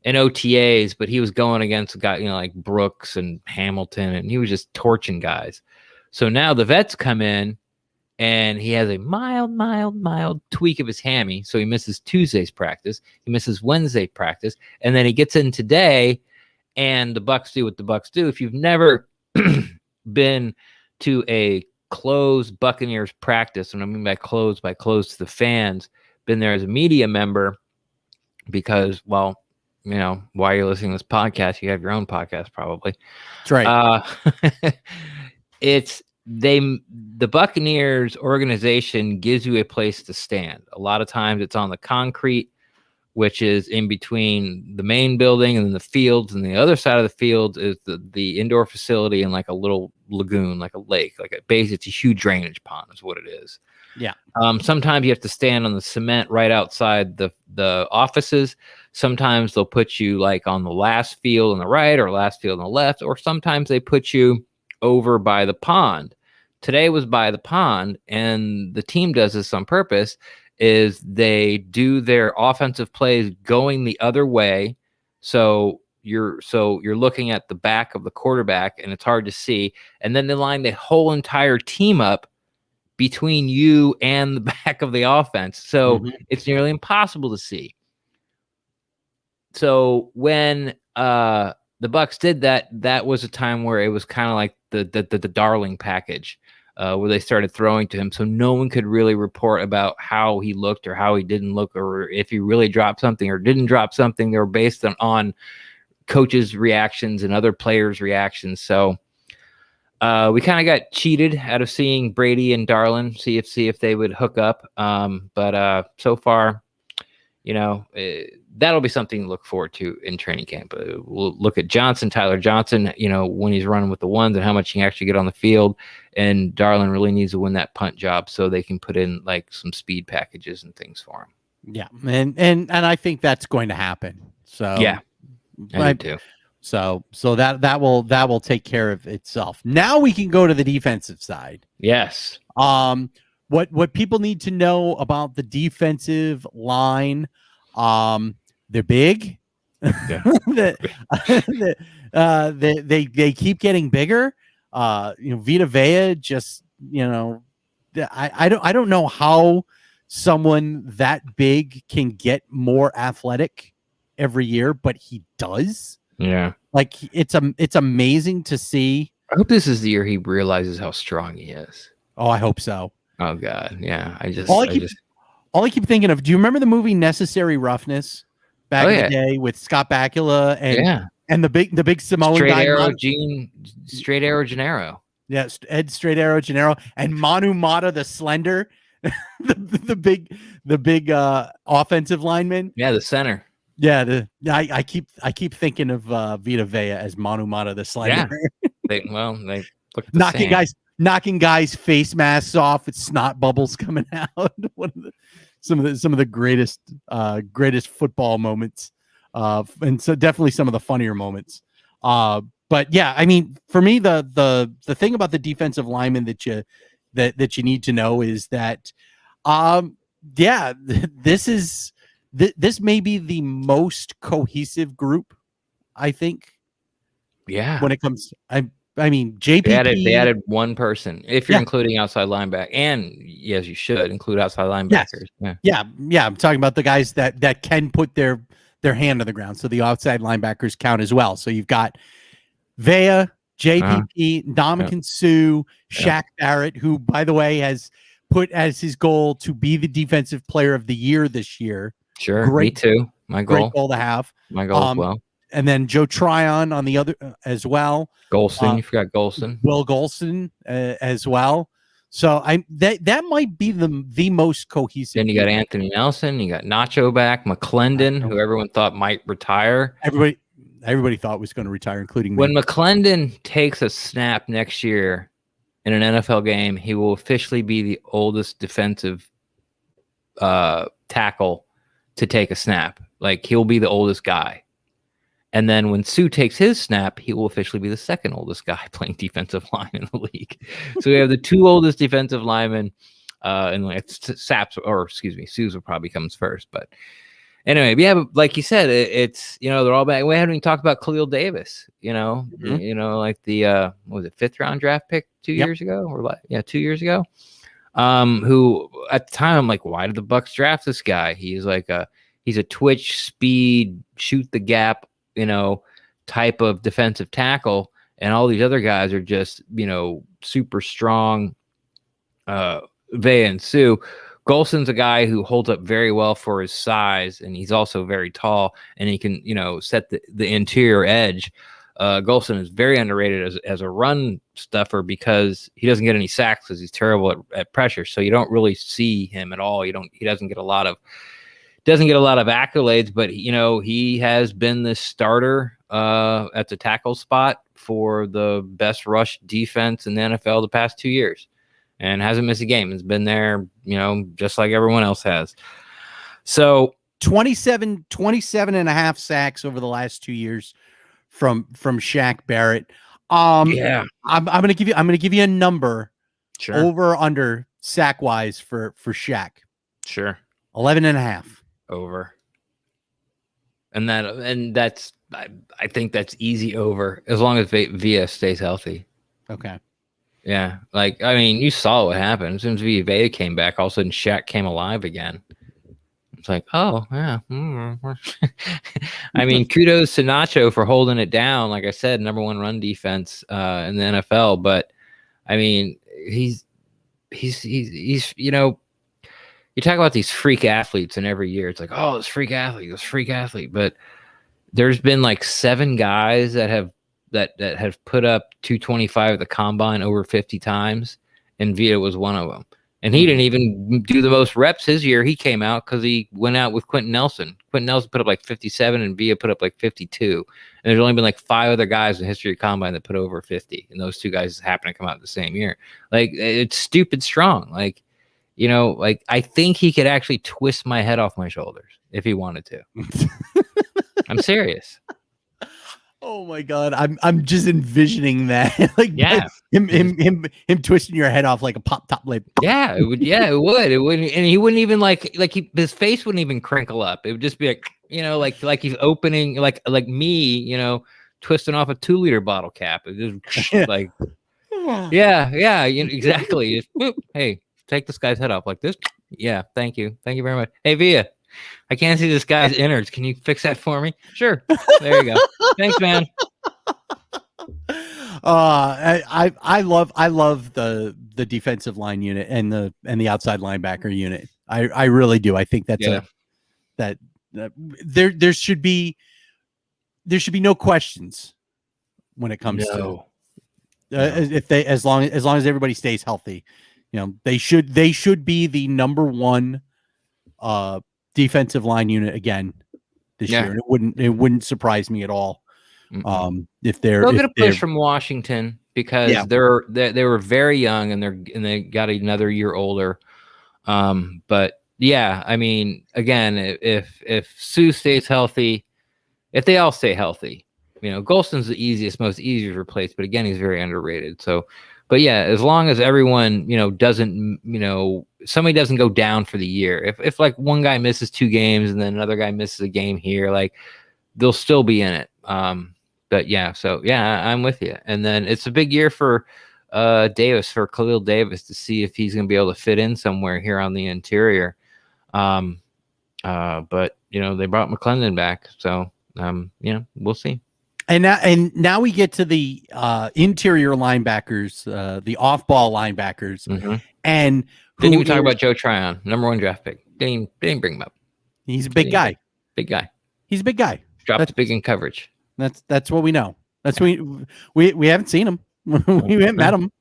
in OTAs, but he was going against a guy, like Brooks and Hamilton, and he was just torching guys. So now the vets come in and he has a mild tweak of his hammy. So he misses Tuesday's practice. He misses Wednesday practice. And then he gets in today and the Bucs do what the Bucs do. If you've never been to a closed Buccaneers practice, and I mean by closed to the fans, been there as a media member because, well, while you're listening to this podcast, you have your own podcast probably. That's right. The Buccaneers organization gives you a place to stand. A lot of times it's on the concrete, which is in between the main building and then the fields. And the other side of the field is the indoor facility and like a little lagoon, like a lake, like it's a huge drainage pond is what it is. Yeah. Sometimes you have to stand on the cement right outside the offices. Sometimes they'll put you like on the last field on the right or last field on the left, or sometimes they put you over by the pond. Today was by the pond, and the team does this on purpose, is they do their offensive plays going the other way. So you're looking at the back of the quarterback and it's hard to see. And then they line the whole entire team up between you and the back of the offense. So it's nearly impossible to see. So when the Bucs did that, that was a time where it was kind of like the Darling package, where they started throwing to him. So no one could really report about how he looked or how he didn't look, or if he really dropped something or didn't drop something. They were based on coaches' reactions and other players' reactions. So we kind of got cheated out of seeing Brady and Darling, see if they would hook up. But so far, that'll be something to look forward to in training camp. We'll look at Tyler Johnson, when he's running with the ones and how much he can actually get on the field. And Darling really needs to win that punt job so they can put in like some speed packages and things for him. Yeah. And I think that's going to happen. So yeah, I do too. So that will take care of itself. Now we can go to the defensive side. Yes. What people need to know about the defensive line, they're big. Yeah. They keep getting bigger. Vita Vea just, I don't know how someone that big can get more athletic every year, but he does. Yeah. Like it's amazing to see. I hope this is the year he realizes how strong he is. Oh, I hope so. Oh God. Yeah. All I keep thinking of, do you remember the movie Necessary Roughness back in the day with Scott Bakula and the big Samoan guy? Straight Arrow Gennaro. Yeah, Ed Straight Arrow Gennaro and Manu Mata the Slender, the big offensive lineman. Yeah, the center. Yeah, I keep thinking of Vita Vea as Manu Mata the Slender. Yeah. They look the knocking same. knocking guys' face masks off with snot bubbles coming out. Some of the greatest football moments, and so definitely some of the funnier moments. But yeah, I mean, for me, the thing about the defensive lineman that you need to know is that, this may be the most cohesive group, I think. Yeah. When it comes, I mean, JPP. They added one person, if you're Yeah. including outside linebacker, and yes, you should include outside linebackers. Yes. Yeah. I'm talking about the guys that can put their hand on the ground. So the outside linebackers count as well. So you've got Vea, JPP, Ndamukong Suh, Shaq Barrett, who, by the way, has put as his goal to be the defensive player of the year this year. Sure, me too. My goal. Great goal to have. My goal as well. And then Joe Tryon on the other as well. Golston, you forgot Golston. Will Golston as well. So that might be the most cohesive. Then you got Anthony Nelson, you got Nacho back, McClendon, who everyone thought might retire. Everybody thought was going to retire, including me. When McClendon takes a snap next year in an NFL game, he will officially be the oldest defensive tackle to take a snap. Like, he'll be the oldest guy. And then when Sue takes his snap, he will officially be the second oldest guy playing defensive line in the league. So we have the two oldest defensive linemen, and like Sue's will probably comes first. But anyway, yeah, but like you said, it's they're all back. We haven't even talked about Khalil Davis. Like the what was it, 5th round draft pick 2 years ago, or 2 years ago. Who at the time I'm like, why did the Bucs draft this guy? He's like he's a twitch, speed, shoot the gap, type of defensive tackle, and all these other guys are just, super strong. Vea and Sue. Golson's a guy who holds up very well for his size, and he's also very tall, and he can, set the interior edge. Golson is very underrated as a run stuffer because he doesn't get any sacks because he's terrible at pressure. So you don't really see him at all. He doesn't get a lot of accolades, but he has been the starter at the tackle spot for the best rush defense in the NFL the past 2 years, and hasn't missed a game. It's been there, just like everyone else has. So 27 and a half sacks over the last 2 years from Shaq Barrett. I'm gonna give you a number. Sure. Over under sack wise for Shaq. Sure. 11 and a half. Over. And that's I think that's easy over as long as Vea stays healthy. Okay. Yeah. Like, I mean, you saw what happened. As soon as Vea came back, all of a sudden Shaq came alive again. It's like, oh, yeah. I mean, kudos to Nacho for holding it down. Like I said, number one run defense in the NFL. But, I mean, he's you talk about these freak athletes, and every year it's like, oh, this freak athlete. But there's been like 7 guys that have put up 225 at the combine over 50 times, and Vea was one of them. And he didn't even do the most reps his year. He came out because he went out with Quentin Nelson. Quentin Nelson put up like 57, and Vea put up like 52. And there's only been like 5 other guys in the history of combine that put over 50, and those 2 guys happen to come out the same year. Like, it's stupid strong. Like, I think he could actually twist my head off my shoulders if he wanted to. I'm serious. Oh my God. I'm just envisioning that. Like, yeah, him twisting your head off like a pop top lip. Yeah, it would. Yeah, it would. It wouldn't, and he wouldn't even his face wouldn't even crinkle up. It would just be like he's opening like me, twisting off a 2-liter bottle cap. It just like, yeah, exactly. Just, whoop, hey, take this guy's head off like this. Yeah, thank you very much. Hey, Vea, I can't see this guy's innards. Can you fix that for me? Sure. There you go. Thanks, man. I love the defensive line unit and the outside linebacker unit. I really do. I think that's there should be no questions when it comes to if they as long as everybody stays healthy. They should be the number one defensive line unit again this year, and it wouldn't surprise me at all. If they'll get a push from Washington, because they were very young and they got another year older. But yeah, I mean, again, if Sue stays healthy, if they all stay healthy, Golston's the most easy to replace, but again, he's very underrated. So, but yeah, as long as everyone, doesn't, somebody doesn't go down for the year. If like one guy misses 2 games and then another guy misses a game here, like they'll still be in it. But yeah, so yeah, I'm with you. And then it's a big year for Khalil Davis, to see if he's going to be able to fit in somewhere here on the interior. But they brought McClendon back, so we'll see. And now we get to the interior linebackers, the off-ball linebackers, and didn't even talk about Joe Tryon, #1 draft pick. Didn't bring him up. He's a big guy. Big guy. He's a big guy. Dropped big in coverage. That's what we know. That's we haven't seen him. We haven't met him.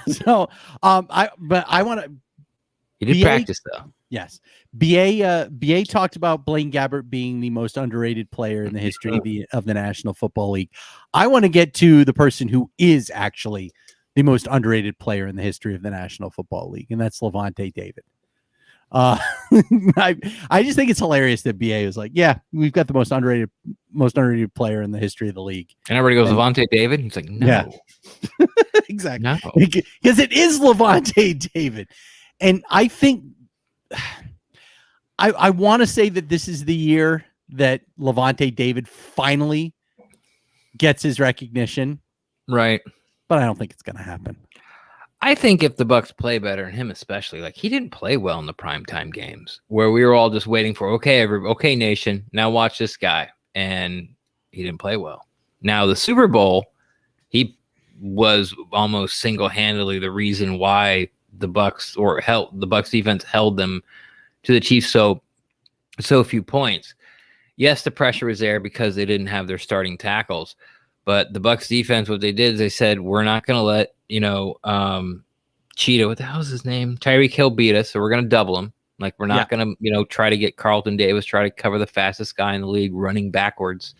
So I want to. He did practice though. Yes. BA talked about Blaine Gabbert being the most underrated player in the history of the National Football League. I want to get to the person who is actually the most underrated player in the history of the National Football League, and that's Levante David. I just think it's hilarious that BA was like, yeah, we've got the most underrated player in the history of the league. And everybody goes, Levante David? He's like, no. Yeah. Exactly. No. Because it is Levante David. And I think I want to say that this is the year that Levante David finally gets his recognition. Right. But I don't think it's going to happen. I think if the Bucs play better, and him especially, like he didn't play well in the primetime games where we were all just waiting for, okay, nation, now watch this guy. And he didn't play well. Now the Super Bowl, he was almost single-handedly the reason why the Bucs defense held them to the Chiefs so few points. Yes, the pressure was there because they didn't have their starting tackles, but the Bucs defense, what they did is they said, we're not going to let Cheetah, what the hell is his name? Tyreek Hill beat us, so we're going to double him. Like we're not going to try to get Carlton Davis, try to cover the fastest guy in the league running backwards.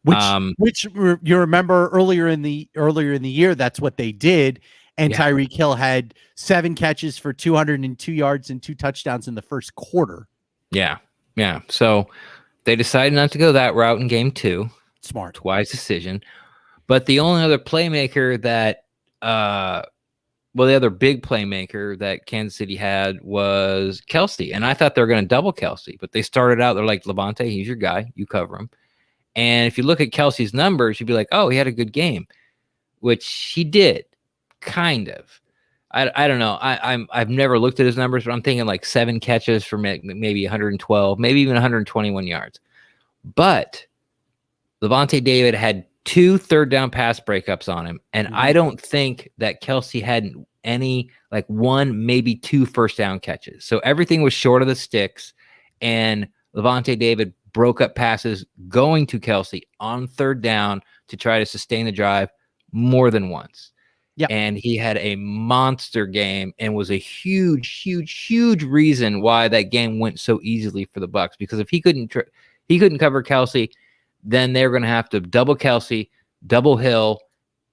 Which you remember earlier in the year, that's what they did. And Tyreek Hill had 7 catches for 202 yards and 2 touchdowns in the first quarter. Yeah. Yeah. So they decided not to go that route in game 2. Smart. Wise decision. But the only other playmaker that, the other big playmaker that Kansas City had was Kelsey. And I thought they were going to double Kelsey, but they started out, they're like, Levante, he's your guy. You cover him. And if you look at Kelsey's numbers, you'd be like, oh, he had a good game, which he did. Kind of. I don't know. I've never looked at his numbers, but I'm thinking like 7 catches for maybe 112, maybe even 121 yards. But Levante David had 2 third-down pass breakups on him, and I don't think that Kelsey had any, like 1, maybe 2 first-down catches. So everything was short of the sticks, and Levante David broke up passes going to Kelsey on 3rd down to try to sustain the drive more than once. Yeah, and he had a monster game and was a huge reason why that game went so easily for the Bucs. Because if he couldn't cover Kelsey, then they're going to have to double Kelsey, double Hill,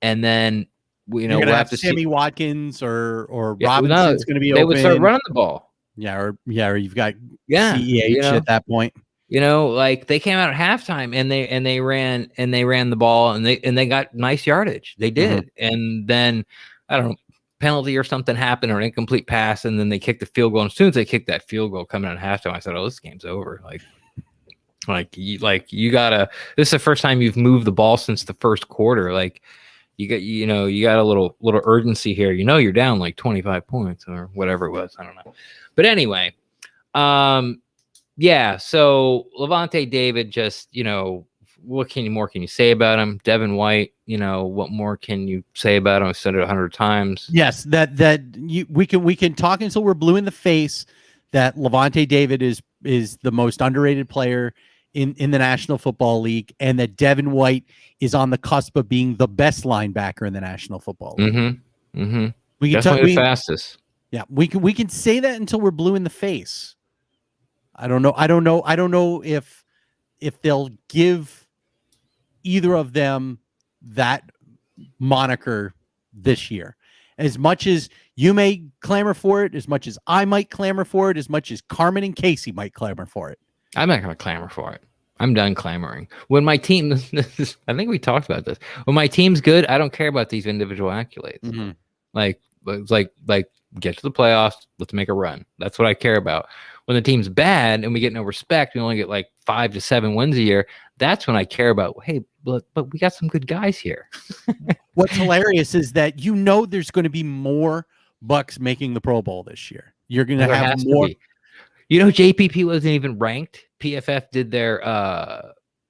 and then we'll have to Sammy see Watkins or Robinson's going to be open. They would start running the ball. Or you've got CEH at that point. Like they came out at halftime and they ran the ball and they got nice yardage. They did. And then I don't know, penalty or something happened or an incomplete pass, and then they kicked the field goal. And as soon as they kicked that field goal coming out at halftime, I said, "Oh, this game's over." You gotta. This is the first time you've moved the ball since the first quarter. Like you got a little urgency here. You're down like 25 points or whatever it was. I don't know. But anyway, yeah, so Levante David, just, what more can you say about him? Devin White, what more can you say about him? I've said it 100 times. Yes, we can talk until we're blue in the face that Levante David is the most underrated player in the National Football League, and that Devin White is on the cusp of being the best linebacker in the National Football League. Mm-hmm. Mm-hmm. We can definitely the fastest. Yeah, we can say that until we're blue in the face. I don't know if they'll give either of them that moniker this year. As much as you may clamor for it, as much as I might clamor for it, as much as Carmen and Casey might clamor for it. I'm not going to clamor for it. I'm done clamoring. When my team, I think we talked about this. When my team's good, I don't care about these individual accolades. Mm-hmm. Like get to the playoffs. Let's make a run. That's what I care about. When the team's bad and we get no respect, we only get like 5 to 7 wins a year. That's when I care about, hey, but we got some good guys here. What's hilarious is that there's going to be more Bucs making the Pro Bowl this year. You're going to have more. JPP wasn't even ranked. PFF did their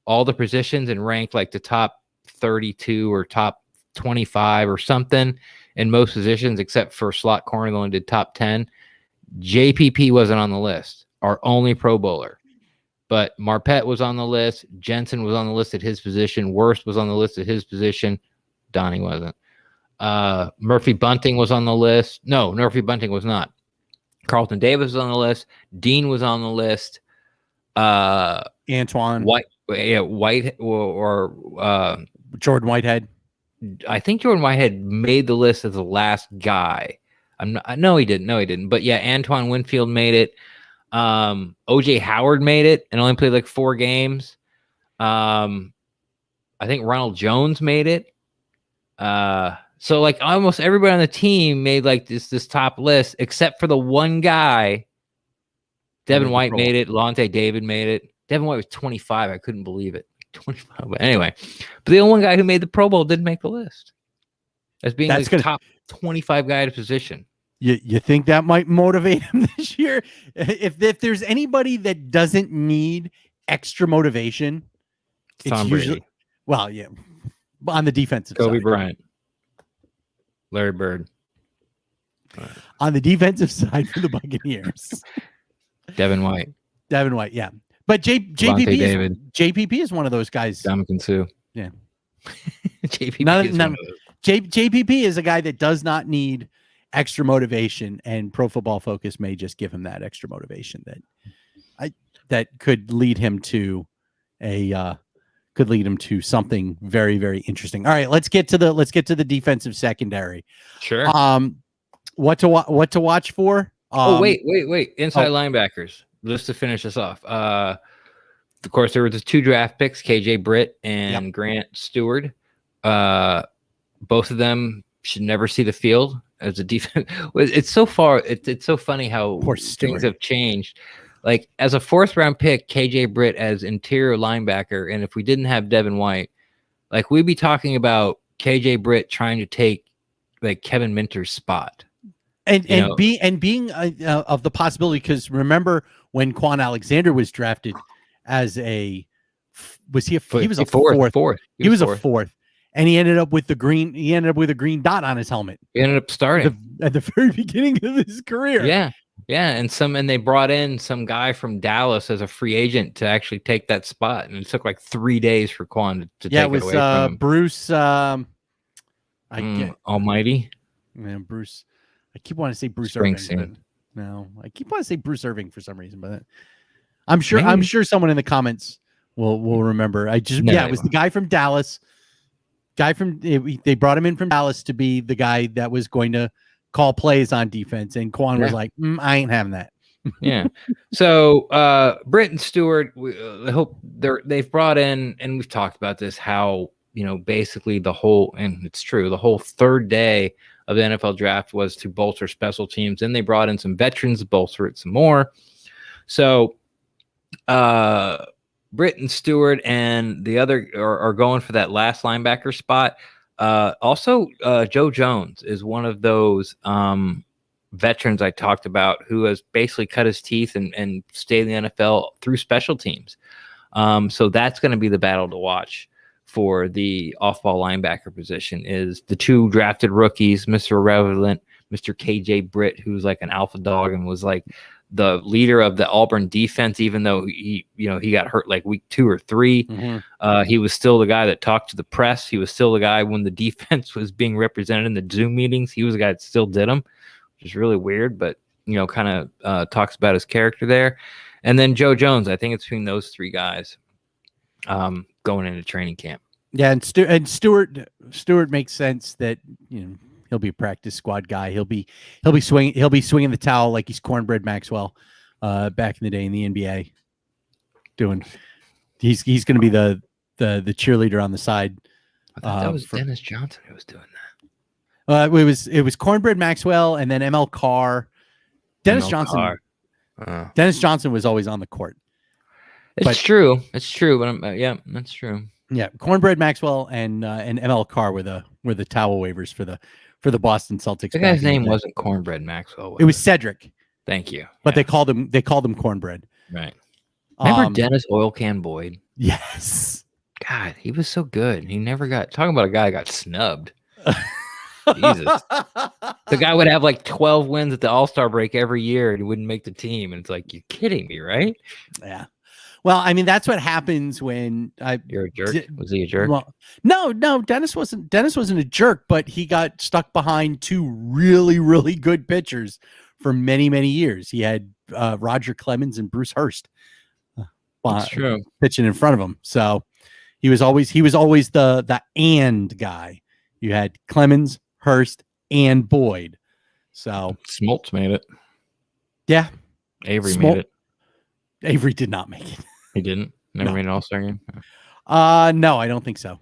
all the positions and ranked like the top 32 or top 25 or something in most positions, except for slot corner. They only did top 10. JPP wasn't on the list, our only Pro Bowler. But Marpet was on the list. Jensen was on the list at his position. Worst was on the list at his position. Donnie wasn't. Murphy Bunting was on the list. No, Murphy Bunting was not. Carlton Davis was on the list. Dean was on the list. Antoine White or Jordan Whitehead. I think Jordan Whitehead made the list as the last guy. No, he didn't. But yeah, Antoine Winfield made it. OJ Howard made it and only played like 4 games. I think Ronald Jones made it. So like almost everybody on the team made like this top list except for the one guy. Devin White made it. Lante David made it. Devin White was 25. I couldn't believe it. 25. But anyway, but the only one guy who made the Pro Bowl didn't make the list as being the top 25 guy at a position. You think that might motivate him this year? If there's anybody that doesn't need extra motivation, it's Tom Brady. On the defensive Kobe side. Bryant. Larry Bird. On the defensive side for the Buccaneers. Devin White, yeah. But JPP is one of those guys. Dominican Sue. Yeah. JPP is a guy that does not need extra motivation, and Pro Football Focus may just give him that extra motivation that could lead him to something very, very interesting. All right, let's get to the defensive secondary. Sure. What to watch for? Wait. Inside linebackers. Just to finish this off. Of course, there were the 2 draft picks, KJ Britt and Grant Stewart. Both of them should never see the field as a defense. It's so funny how things have changed. Like as a 4th-round pick, KJ Britt as interior linebacker, and if we didn't have Devin White, like we'd be talking about KJ Britt trying to take like Kevin Minter's spot. Being of the possibility, because remember when Quan Alexander was drafted as he was a fourth. He was a fourth, and he ended up with a green dot on his helmet. He ended up starting at the very beginning of his career. Yeah, and they brought in some guy from Dallas as a free agent to actually take that spot, and it took like 3 days for Quan to take it away from him. Bruce. Almighty. Man, Bruce. I keep wanting to say Bruce Irving. No, I keep wanting to say Bruce Irving for some reason, but I'm sure someone in the comments will remember. It was the guy from Dallas. They brought him in from Dallas to be the guy that was going to call plays on defense, and Quan was like, I ain't having that. Yeah. So Britt and Stewart, I hope they've brought in, and we've talked about this, how basically the whole 3rd day of the NFL draft was to bolster special teams. Then they brought in some veterans to bolster it some more. So Britt and Stewart and the other are going for that last linebacker spot. Also, Joe Jones is one of those veterans I talked about who has basically cut his teeth and stayed in the NFL through special teams. So that's going to be the battle to watch for the off-ball linebacker position, is the 2 drafted rookies, Mr. Irrelevant, Mr. KJ Britt, who's like an alpha dog and was like the leader of the Auburn defense, even though he got hurt like week 2 or 3. Mm-hmm. He was still the guy that talked to the press. He was still the guy when the defense was being represented in the Zoom meetings. He was the guy that still did them, which is really weird, but kind of talks about his character there. And then Joe Jones, I think it's between those 3 guys going into training camp. Yeah, and Stewart makes sense that He'll be a practice squad guy. He'll be swinging the towel like he's Cornbread Maxwell back in the day in the NBA. He's going to be the cheerleader on the side. I thought that was Dennis Johnson who was doing that. It was Cornbread Maxwell and then ML Carr. Dennis Johnson was always on the court. It's true, but yeah, that's true. Yeah, Cornbread Maxwell and ML Carr were the towel wavers for the Boston Celtics. The guy's name wasn't Cornbread Maxwell. It was Cedric. Thank you. But they called him Cornbread. Right. Remember Dennis Oil Can Boyd? Yes. God, he was so good. He never got talking about a guy who got snubbed. Jesus. The guy would have like 12 wins at the All-Star break every year and he wouldn't make the team. And it's like, you're kidding me, right? Yeah. Well, I mean, that's what happens when you're a jerk. Was he a jerk? Well, no, Dennis wasn't a jerk, but he got stuck behind two really, really good pitchers for many, many years. He had Roger Clemens and Bruce Hurst. That's true. Pitching in front of him. So he was always the and guy. You had Clemens, Hurst, and Boyd. So Smoltz made it. Yeah. Avery made it. Avery did not make it. He didn't? Never made an All-Star game? No, I don't think so.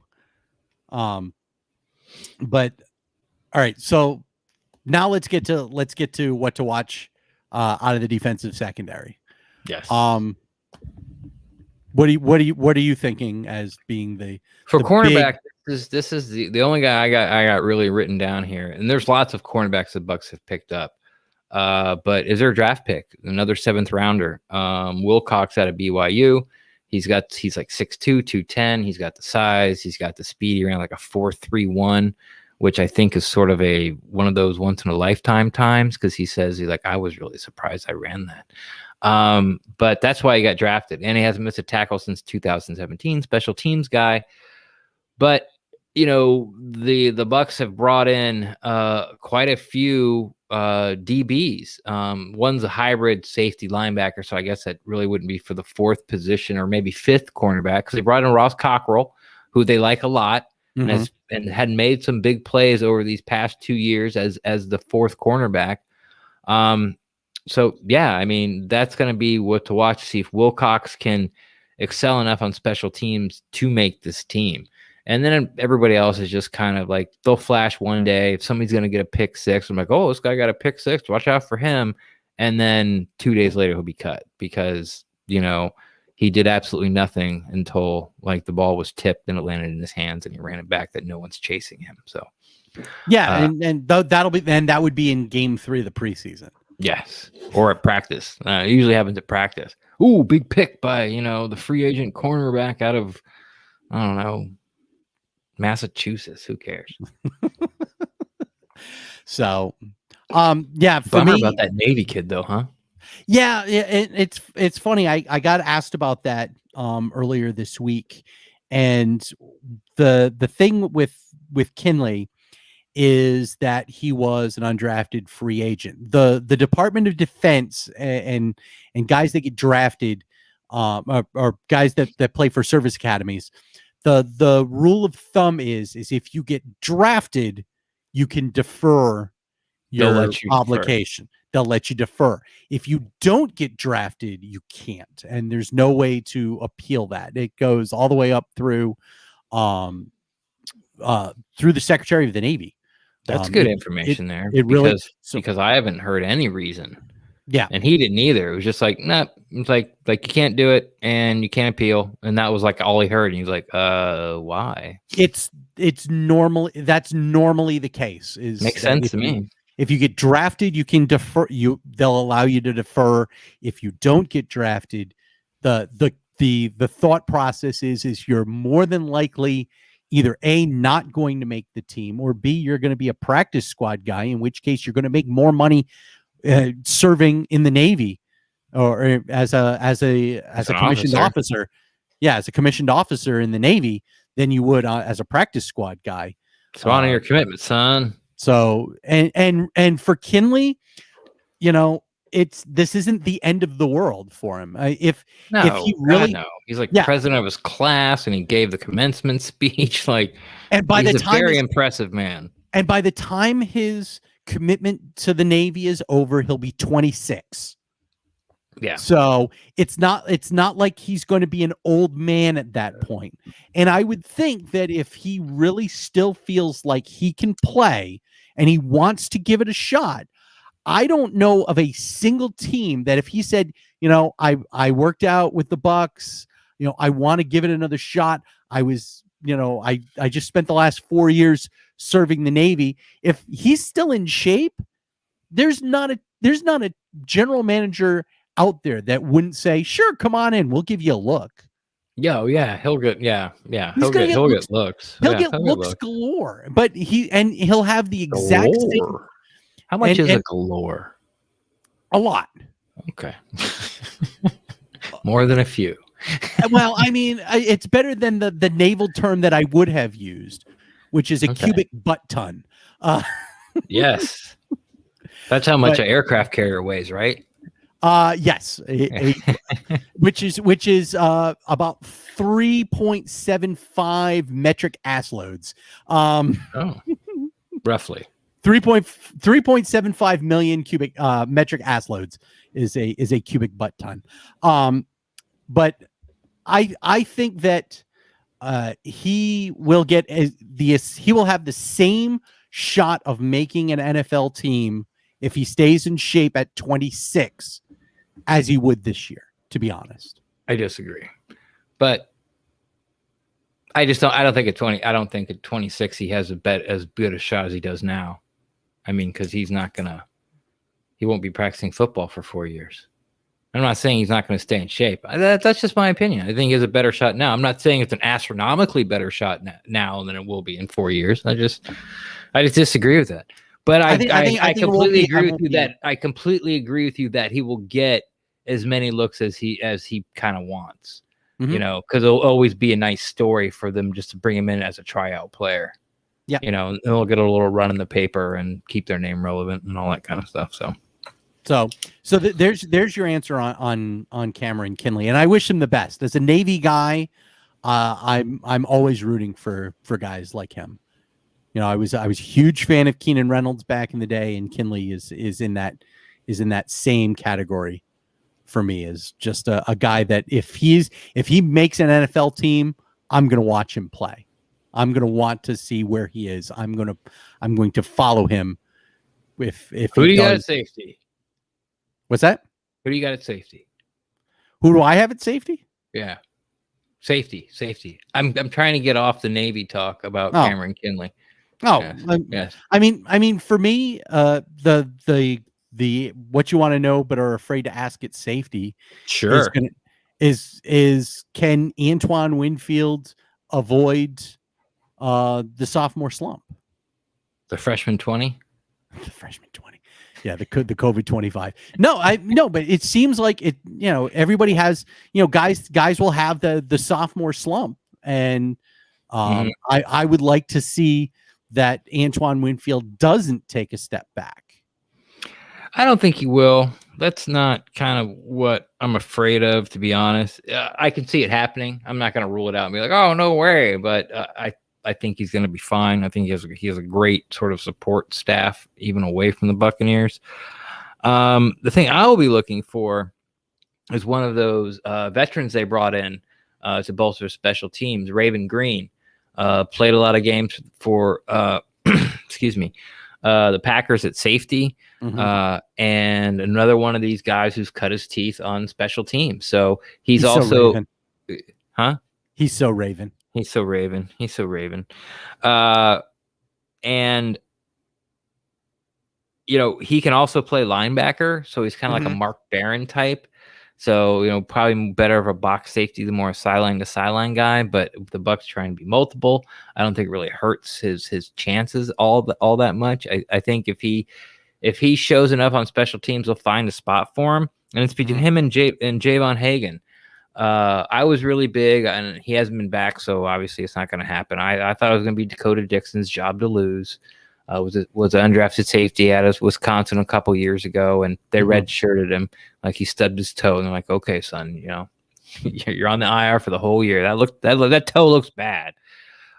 But all right, so now let's get to what to watch out of the defensive secondary. Yes. What are you thinking as being the cornerback? This is the only guy I got really written down here, and there's lots of cornerbacks the Bucs have picked up. But is there a draft pick? Another 7th rounder. Wilcox out of BYU. He's like 6'2", 210. He's got the size. He's got the speed. He ran like a 4.31, which I think is sort of one of those once in a lifetime times, because he says I was really surprised I ran that. But that's why he got drafted, and he hasn't missed a tackle since 2017. Special teams guy. But the Bucs have brought in quite a few DBs. One's a hybrid safety linebacker, so I guess that really wouldn't be for the 4th position or maybe 5th cornerback, because they brought in Ross Cockrell, who they like a lot, and had made some big plays over these past 2 years as the 4th cornerback. So yeah, I mean, that's going to be what to watch, to see if Wilcox can excel enough on special teams to make this team. And then everybody else is just kind of like, they'll flash one day. If somebody's going to get a pick 6, I'm like, oh, this guy got a pick 6. Watch out for him. And then 2 days later, he'll be cut because, he did absolutely nothing until the ball was tipped and it landed in his hands and he ran it back that no one's chasing him. So, yeah. That would be in game 3 of the preseason. Yes. Or at practice. It usually happens at practice. Ooh, big pick by, the free agent cornerback out of, I don't know, Massachusetts. Who cares? So, yeah. Bummer about that Navy kid, though, huh? Yeah, it's funny. I got asked about that earlier this week, and the thing with Kinley is that he was an undrafted free agent. The Department of Defense and guys that get drafted, or guys that play for service academies. The rule of thumb is if you get drafted, you can defer your obligation. They'll let you defer. If you don't get drafted, you can't, and there's no way to appeal that. It goes all the way up through the Secretary of the Navy. That's good information there. Because I haven't heard any reason. Yeah, and he didn't either. It was just like, nah. It's like you can't do it and you can't appeal, and that was all he heard. And he's like, why? It's normal. That's normally the case. Makes sense to me. If you get drafted, you can defer. They'll allow you to defer. If you don't get drafted, the thought process is you're more than likely either A, not going to make the team, or B, you're going to be a practice squad guy, in which case you're going to make more money serving in the Navy or as a commissioned officer. Yeah, as a commissioned officer in the Navy than you would as a practice squad guy. So honor your commitment, son. So and for Kinley, this isn't the end of the world for him. If he really, no, he's president of his class, and he gave the commencement speech. And by the time very impressive man. And by the time his commitment to the Navy is over, he'll be 26. Yeah. So it's not like he's going to be an old man at that point. And I would think that if he really still feels like he can play and he wants to give it a shot, I don't know of a single team that if he said, I worked out with the Bucs, I want to give it another shot. I was, I just spent the last 4 years serving the Navy. If he's still in shape, there's not a general manager out there that wouldn't say, sure, come on in, we'll give you a look. He'll get he'll get looks. He'll get looks galore, but he'll have the exact same. How much is a galore? A lot. Okay. More than a few. Well, I mean, it's better than the naval term that I would have used, which is a cubic butt ton. Yes. That's how much an aircraft carrier weighs, right? Yes, which is about 3.75 metric ass loads. Roughly 3.75 million cubic metric ass loads is a cubic butt ton. But I think that he will get he will have the same shot of making an NFL team if he stays in shape at 26 as he would this year, to be honest. I disagree. But I don't think at 26 he has as good a shot as he does now. I mean, because he won't be practicing football for 4 years. I'm not saying he's not going to stay in shape. That's just my opinion. I think he has a better shot now. I'm not saying it's an astronomically better shot now than it will be in 4 years. I just disagree with that. But I completely agree with you that I completely agree with you that he will get as many looks as he kind of wants. Mm-hmm. Because it'll always be a nice story for them just to bring him in as a tryout player. Yeah, they'll get a little run in the paper and keep their name relevant and all that kind of stuff. So there's your answer on Cameron Kinley, and I wish him the best. As a Navy guy, I'm always rooting for guys like him. I was a huge fan of Keenan Reynolds back in the day, and Kinley is in that same category for me, as just a guy that if he makes an NFL team, I'm going to watch him play. I'm going to want to see where he is. I'm going to follow him. If who do you got at safety? What's that? Who do you got at safety? Who do I have at safety? Yeah, safety. I'm trying to get off the Navy talk about Cameron Kinley. Yes. I mean, for me, the what you want to know but are afraid to ask at safety. Sure. Is can Antoine Winfield avoid the sophomore slump? The freshman 20. The freshman 20. Yeah, the COVID 25. No, but it seems like it. Everybody has. Guys will have the sophomore slump, and I would like to see that Antoine Winfield doesn't take a step back. I don't think he will. That's not kind of what I'm afraid of, to be honest. I can see it happening. I'm not going to rule it out and be like, oh, no way. But I think he's going to be fine. I think he has a great sort of support staff, even away from the Buccaneers. The thing I will be looking for is one of those veterans they brought in to bolster special teams. Raven Green played a lot of games for, the Packers at safety. Mm-hmm. And another one of these guys who's cut his teeth on special teams. So he's also, He's so Raven. He's so Raven. And he can also play linebacker. So he's kind of like a Mark Barron type. So, probably better of a box safety, the more sideline to sideline guy, but the Bucs trying to be multiple, I don't think it really hurts his chances all that much. I think if he shows enough on special teams, they'll find a spot for him. And it's between him and Javon Hagan. I was really big, and he hasn't been back, so obviously it's not going to happen. I thought it was going to be Dakota Dixon's job to lose. Was an undrafted safety out of Wisconsin a couple years ago, and they redshirted him like he stubbed his toe, and they're like, "Okay, son, you're on the IR for the whole year. That toe looks bad."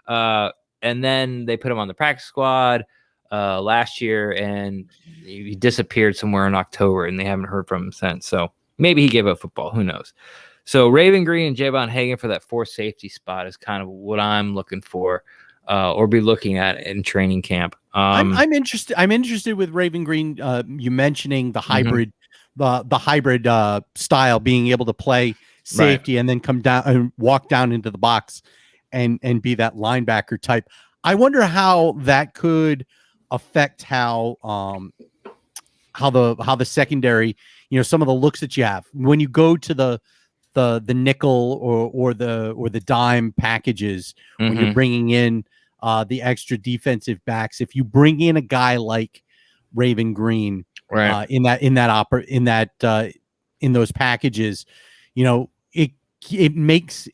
And then they put him on the practice squad. last year, and he disappeared somewhere in October, and they haven't heard from him since. So maybe he gave up football. Who knows? So Raven Green and Javon Hagan for that fourth safety spot is kind of what I'm looking for, or be looking at in training camp. I'm interested. I'm interested with Raven Green. You mentioning the hybrid, the hybrid style, being able to play safety and then come down and walk down into the box, and be that linebacker type. I wonder how that could affect how the secondary, some of the looks that you have when you go to the nickel or the dime packages, when you're bringing in the extra defensive backs. If you bring in a guy like Raven Green, in those packages, it makes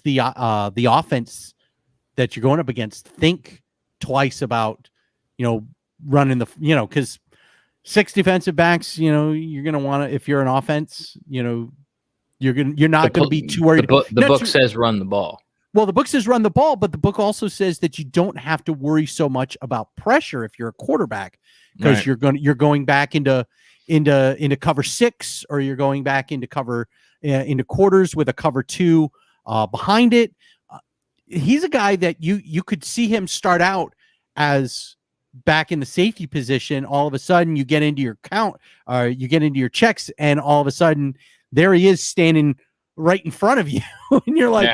the offense that you're going up against think twice about running the because 6 defensive backs, you're going to want to, if you're an offense, you're not going to be too worried. The book says run the ball. Well, the book says run the ball, but the book also says that you don't have to worry so much about pressure if you're a quarterback, because you're going back into cover 6, or you're going back into cover into quarters with a cover 2 behind it. He's a guy that you could see him start out as back in the safety position. All of a sudden you get into your count, or you get into your checks, and all of a sudden there he is standing right in front of you. And you're like,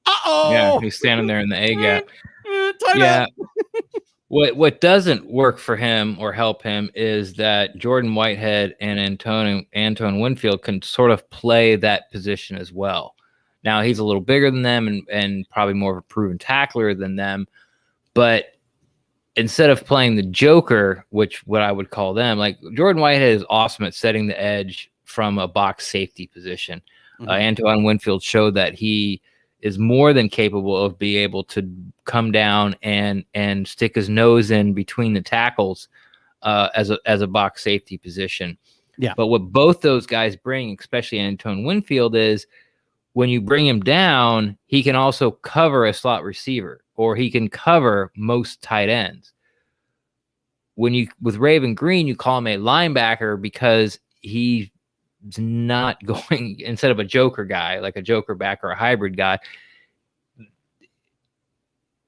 uh-oh. Yeah, he's standing there in the A gap. Yeah. What doesn't work for him or help him is that Jordan Whitehead and Antoine Winfield can sort of play that position as well. Now, he's a little bigger than them and probably more of a proven tackler than them. But instead of playing the joker, what I would call them, like Jordan Whitehead is awesome at setting the edge from a box safety position. Antoine Winfield showed that he is more than capable of being able to come down and stick his nose in between the tackles as a box safety position. Yeah. But what both those guys bring, especially Antoine Winfield, is when you bring him down, he can also cover a slot receiver, or he can cover most tight ends. With Raven Green, you call him a linebacker because he's not going, instead of a joker guy, like a joker back or a hybrid guy,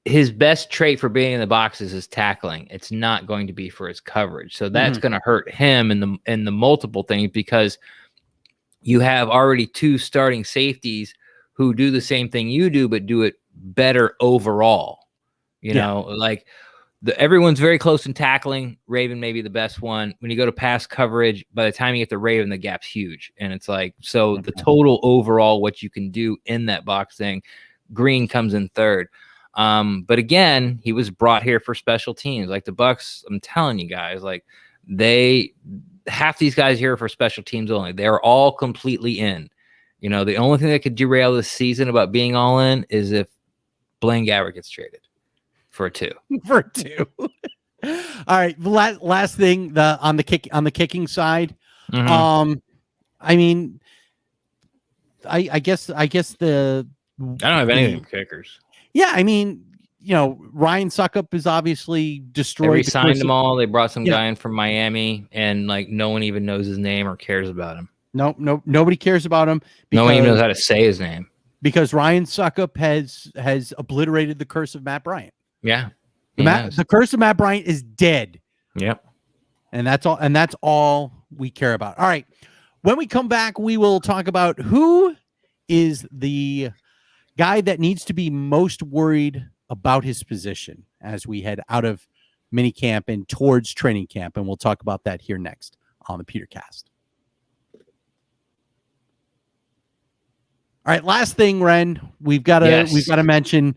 his best trait for being in the box is his tackling. It's not going to be for his coverage. So that's going to hurt him in the multiple things, because you have already 2 starting safeties who do the same thing you do, but do it better overall. Like everyone's very close in tackling. Raven may be the best one. When you go to pass coverage, by the time you get to Raven, the gap's huge. And it's like, so the total overall, what you can do in that box thing, Green comes in third. But again, he was brought here for special teams. Like the Bucs, I'm telling you guys, like half these guys here are for special teams only. They're all completely in. The only thing that could derail this season about being all in is if Blaine Gabbert gets traded for a 2. For a 2. All right. Last thing, on the kicking side. I mean, I guess the I don't have anything for kickers. Yeah, I mean, Ryan Suckup is obviously destroyed. They re-signed them all. They brought some guy in from Miami, and like no one even knows his name or cares about him. No, nobody cares about him. No one even knows how to say his name, because Ryan Suckup has obliterated the curse of Matt Bryant. Yeah, the curse of Matt Bryant is dead. Yep, and that's all. And that's all we care about. All right, when we come back, we will talk about who is the guy that needs to be most worried about his position as we head out of minicamp and towards training camp, and we'll talk about that here next on the PeterCast. All right, last thing, Ren, we've got to mention.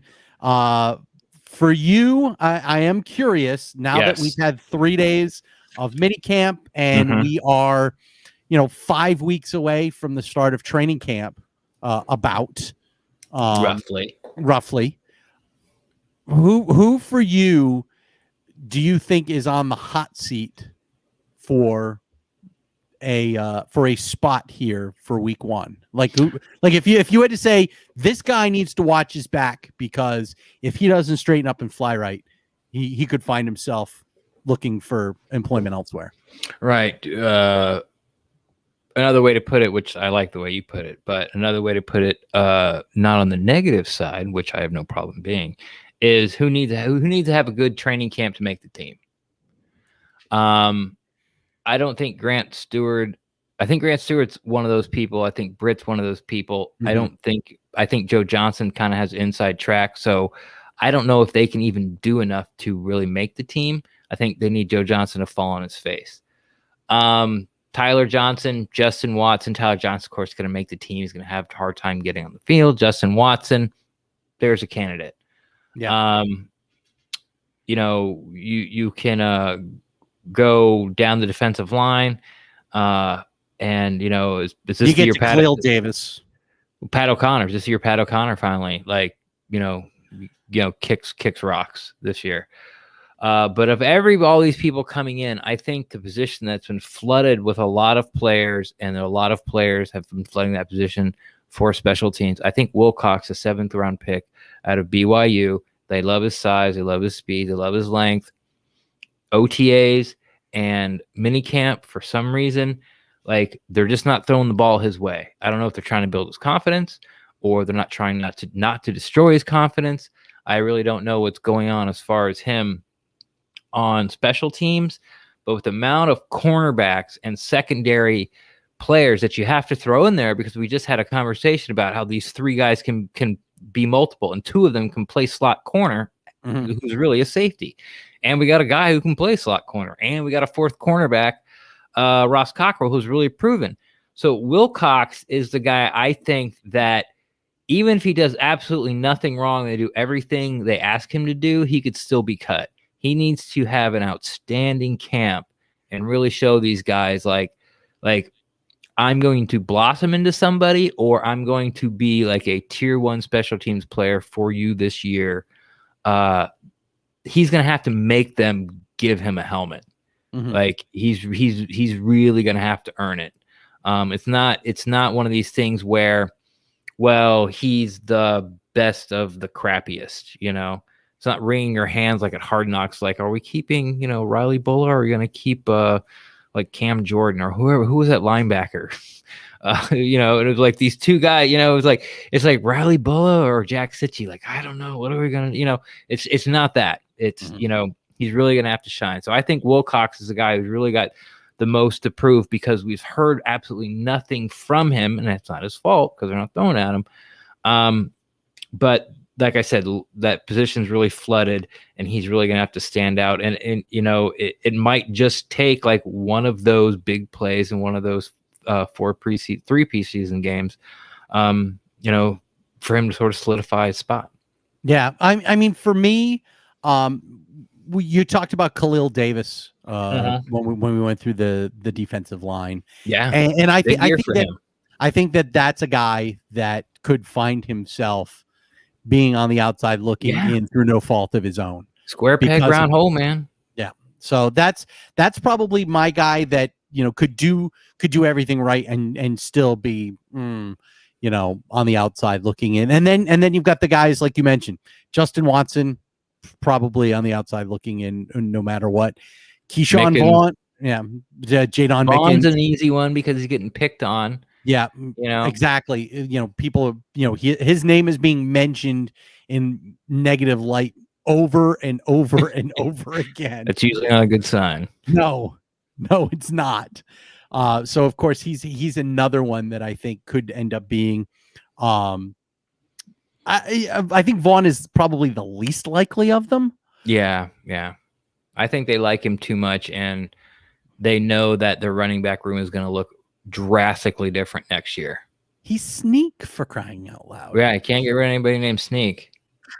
For you, I am curious now that we've had 3 days of minicamp, and we are, 5 weeks away from the start of training camp. Roughly. Who for you do you think is on the hot seat for a spot here for week 1? Like if you had to say this guy needs to watch his back, because if he doesn't straighten up and fly right, he could find himself looking for employment elsewhere. Right. Another way to put it, which I like the way you put it, but another way to put it, not on the negative side, which I have no problem being, is who needs to have a good training camp to make the team. I don't think Grant Stewart. I think Grant Stewart's one of those people. I think Britt's one of those people. Mm-hmm. I think Joe Johnson kind of has inside track. So I don't know if they can even do enough to really make the team. I think they need Joe Johnson to fall on his face. Tyler Johnson, Justin Watson. Tyler Johnson, of course, is going to make the team. He's going to have a hard time getting on the field. Justin Watson, there's a candidate. Yeah. You can go down the defensive line. And is this you get your to Khalil Davis, Pat O'Connor? Is this your Pat O'Connor finally? Kicks rocks this year. But of all these people coming in, I think the position that's been flooded with a lot of players, and a lot of players have been flooding that position for special teams. I think Wilcox, a 7th round pick out of BYU. They love his size, they love his speed, they love his length. OTAs and minicamp, for some reason, they're just not throwing the ball his way. I don't know if they're trying to build his confidence, or they're not trying not to destroy his confidence. I really don't know what's going on as far as him on special teams, but with the amount of cornerbacks and secondary players that you have to throw in there, because we just had a conversation about how these 3 guys can be multiple, and 2 of them can play slot corner, who's really a safety. And we got a guy who can play slot corner, and we got a 4th cornerback, Ross Cockrell, who's really proven. So Wilcox is the guy, I think, that even if he does absolutely nothing wrong, they do everything they ask him to do, he could still be cut. He needs to have an outstanding camp and really show these guys like I'm going to blossom into somebody, or I'm going to be like a tier 1 special teams player for you this year. He's going to have to make them give him a helmet. He's really going to have to earn it. It's not one of these things where, well, he's the best of the crappiest, It's not wringing your hands like at Hard Knocks. Like, are we keeping, Riley Buller? Or are we going to keep Cam Jordan or who was that linebacker? It was like these 2 guys, it's like Riley Buller or Jack Sitchy. Like, I don't know. What are we going to, it's not that. It's, he's really going to have to shine. So I think Wilcox is the guy who's really got the most to prove, because we've heard absolutely nothing from him, and that's not his fault because they're not throwing at him. But like I said, that position's really flooded, and he's really going to have to stand out. And it might just take like one of those big plays in one of those 3 preseason games, for him to sort of solidify his spot. Yeah. I mean, for me, you talked about Khalil Davis when we went through the defensive line. Yeah. And I think that's a guy that could find himself being on the outside looking in through no fault of his own. Square peg, round hole, man. Yeah. So that's probably my guy that, could do everything right and still be, on the outside looking in. And then you've got the guys like you mentioned, Justin Watson, probably on the outside looking in no matter what. Keyshawn Vaughn. Yeah. Jadon Vaughn's Mickens. An easy one because he's getting picked on. Yeah, exactly. People, his name is being mentioned in negative light over and over and over again. That's usually not a good sign. No, it's not. So of course he's another one that I think could end up being. I think Vaughn is probably the least likely of them. Yeah. I think they like him too much, and they know that their running back room is going to look drastically different next year. He's Sneak, for crying out loud. Yeah, I can't get rid of anybody named Sneak.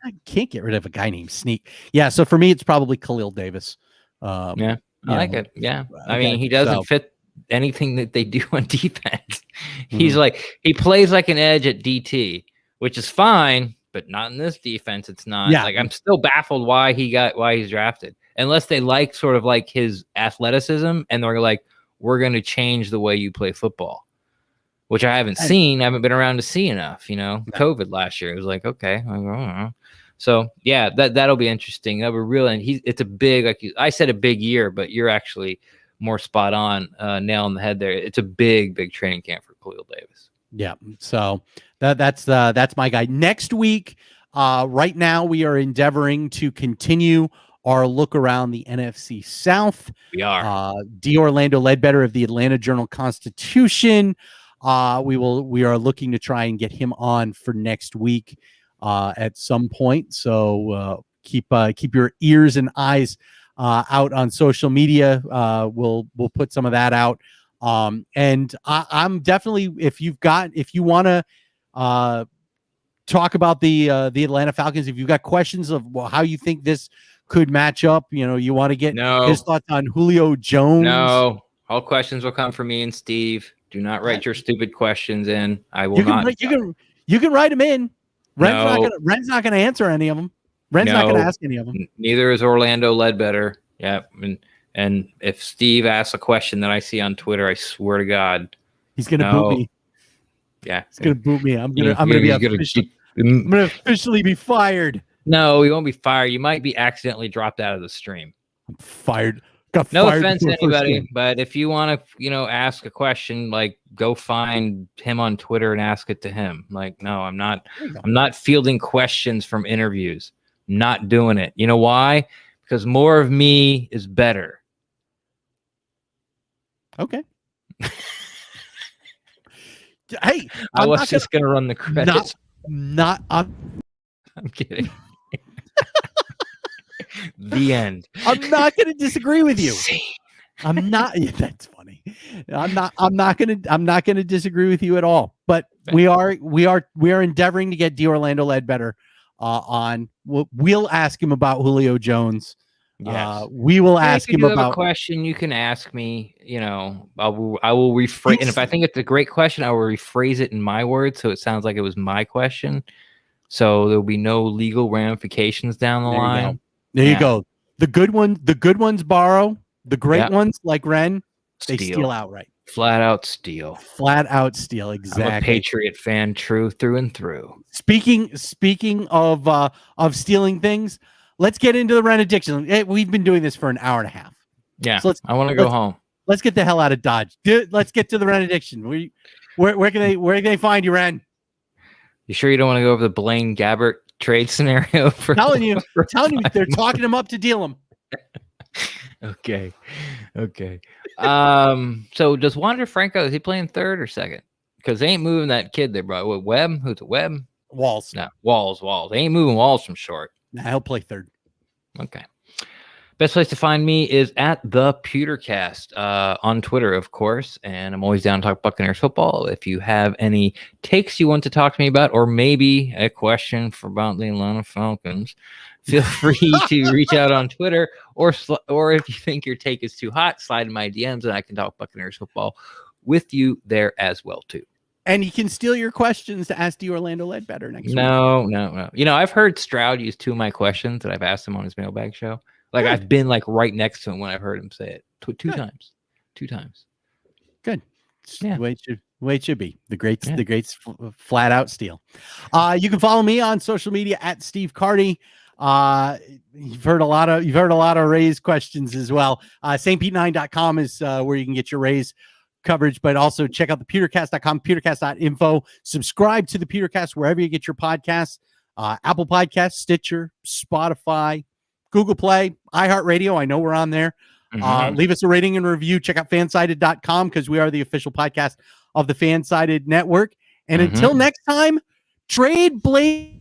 I can't get rid of a guy named Sneak. Yeah, so for me, it's probably Khalil Davis. I like it. Yeah, I mean, he doesn't fit anything that they do on defense. He's he plays like an edge at DT, which is fine, but not in this defense. It's not. Yeah. I'm still baffled why he's drafted, unless they like sort of like his athleticism, and they're like, we're going to change the way you play football, which I haven't seen. I haven't been around to see enough, COVID last year. It was like, okay. I don't know. So yeah, that'll be interesting. That'll be real. And it's a big, like I said, a big year, but you're actually more spot on, nail on the head there. It's a big training camp for Khalil Davis. Yeah. So that's my guy. Next week, right now we are endeavoring to continue our look around the NFC South. We are. D. Orlando Ledbetter of the Atlanta Journal-Constitution. We are looking to try and get him on for next week at some point. So keep your ears and eyes out on social media. We'll put some of that out. And I'm definitely, if you want to talk about the Atlanta Falcons, if you've got questions of how you think this could match up, you want to get his thoughts on Julio Jones. No, all questions will come from me and Steve. Do not write your stupid questions in. I will not. You can write them in. Ren's not gonna answer any of them. Ren's not gonna ask any of them. Neither is Orlando Ledbetter. Yeah, and if Steve asks a question that I see on Twitter, I swear to God, he's gonna boot me. Yeah, he's gonna boot me. I'm gonna officially be fired. No, you won't be fired. You might be accidentally dropped out of the stream. I'm fired. No offense to anybody, but if you want to, ask a question, like go find him on Twitter and ask it to him. Like, no, I'm not fielding questions from interviews. Not doing it. You know why? Because more of me is better. Okay. Hey, I was just gonna run the credits. I'm kidding. The end. I'm not going to disagree with you. I'm not. Yeah, that's funny. I'm not going to disagree with you at all. But we are endeavoring to get D. Orlando Ledbetter on. We'll ask him about Julio Jones. Yes. We will ask him about a question. You can ask me. I will rephrase. And if I think it's a great question, I will rephrase it in my words so it sounds like it was my question. So there will be no legal ramifications down the line. There you go. The good ones borrow. The great ones, like Ren, they steal outright. Flat out steal. Exactly. I'm a Patriot fan, true through and through. Speaking of stealing things, let's get into the Ren addiction. We've been doing this for an hour and a half. Yeah. So I want to go home. Let's get the hell out of Dodge. Let's get to the Ren addiction. Where can they find you, Ren? You sure you don't want to go over the Blaine Gabbert trade scenario? Telling you, they're talking him up to deal him. Okay. So does Wander Franco, is he playing third or second? Because they ain't moving that kid they brought. What, Webb? Who's it? Webb? Walls. No, Walls. They ain't moving Walls from short. Nah, he'll play third. Okay. Best place to find me is at the Pewtercast on Twitter, of course. And I'm always down to talk Buccaneers football. If you have any takes you want to talk to me about, or maybe a question about the Atlanta Falcons, feel free to reach out on Twitter, or if you think your take is too hot, slide in my DMs and I can talk Buccaneers football with you there as well too. And you can steal your questions to ask D. Orlando Ledbetter next week. No. I've heard Stroud use two of my questions that I've asked him on his mailbag show. Like, I've been like right next to him when I've heard him say it two times. Good. Yeah. The way it should be. The greats flat out steal. You can follow me on social media at Steve Carty. You've heard a lot of Rays questions as well. stpete9.com is where you can get your Rays coverage, but also check out the pewtercast.com, pewtercast.info. Subscribe to the Pewtercast wherever you get your podcasts. Apple Podcasts, Stitcher, Spotify, Google Play, iHeartRadio. I know we're on there. Leave us a rating and review. Check out fansided.com because we are the official podcast of the Fansided Network. And until next time, trade Blade.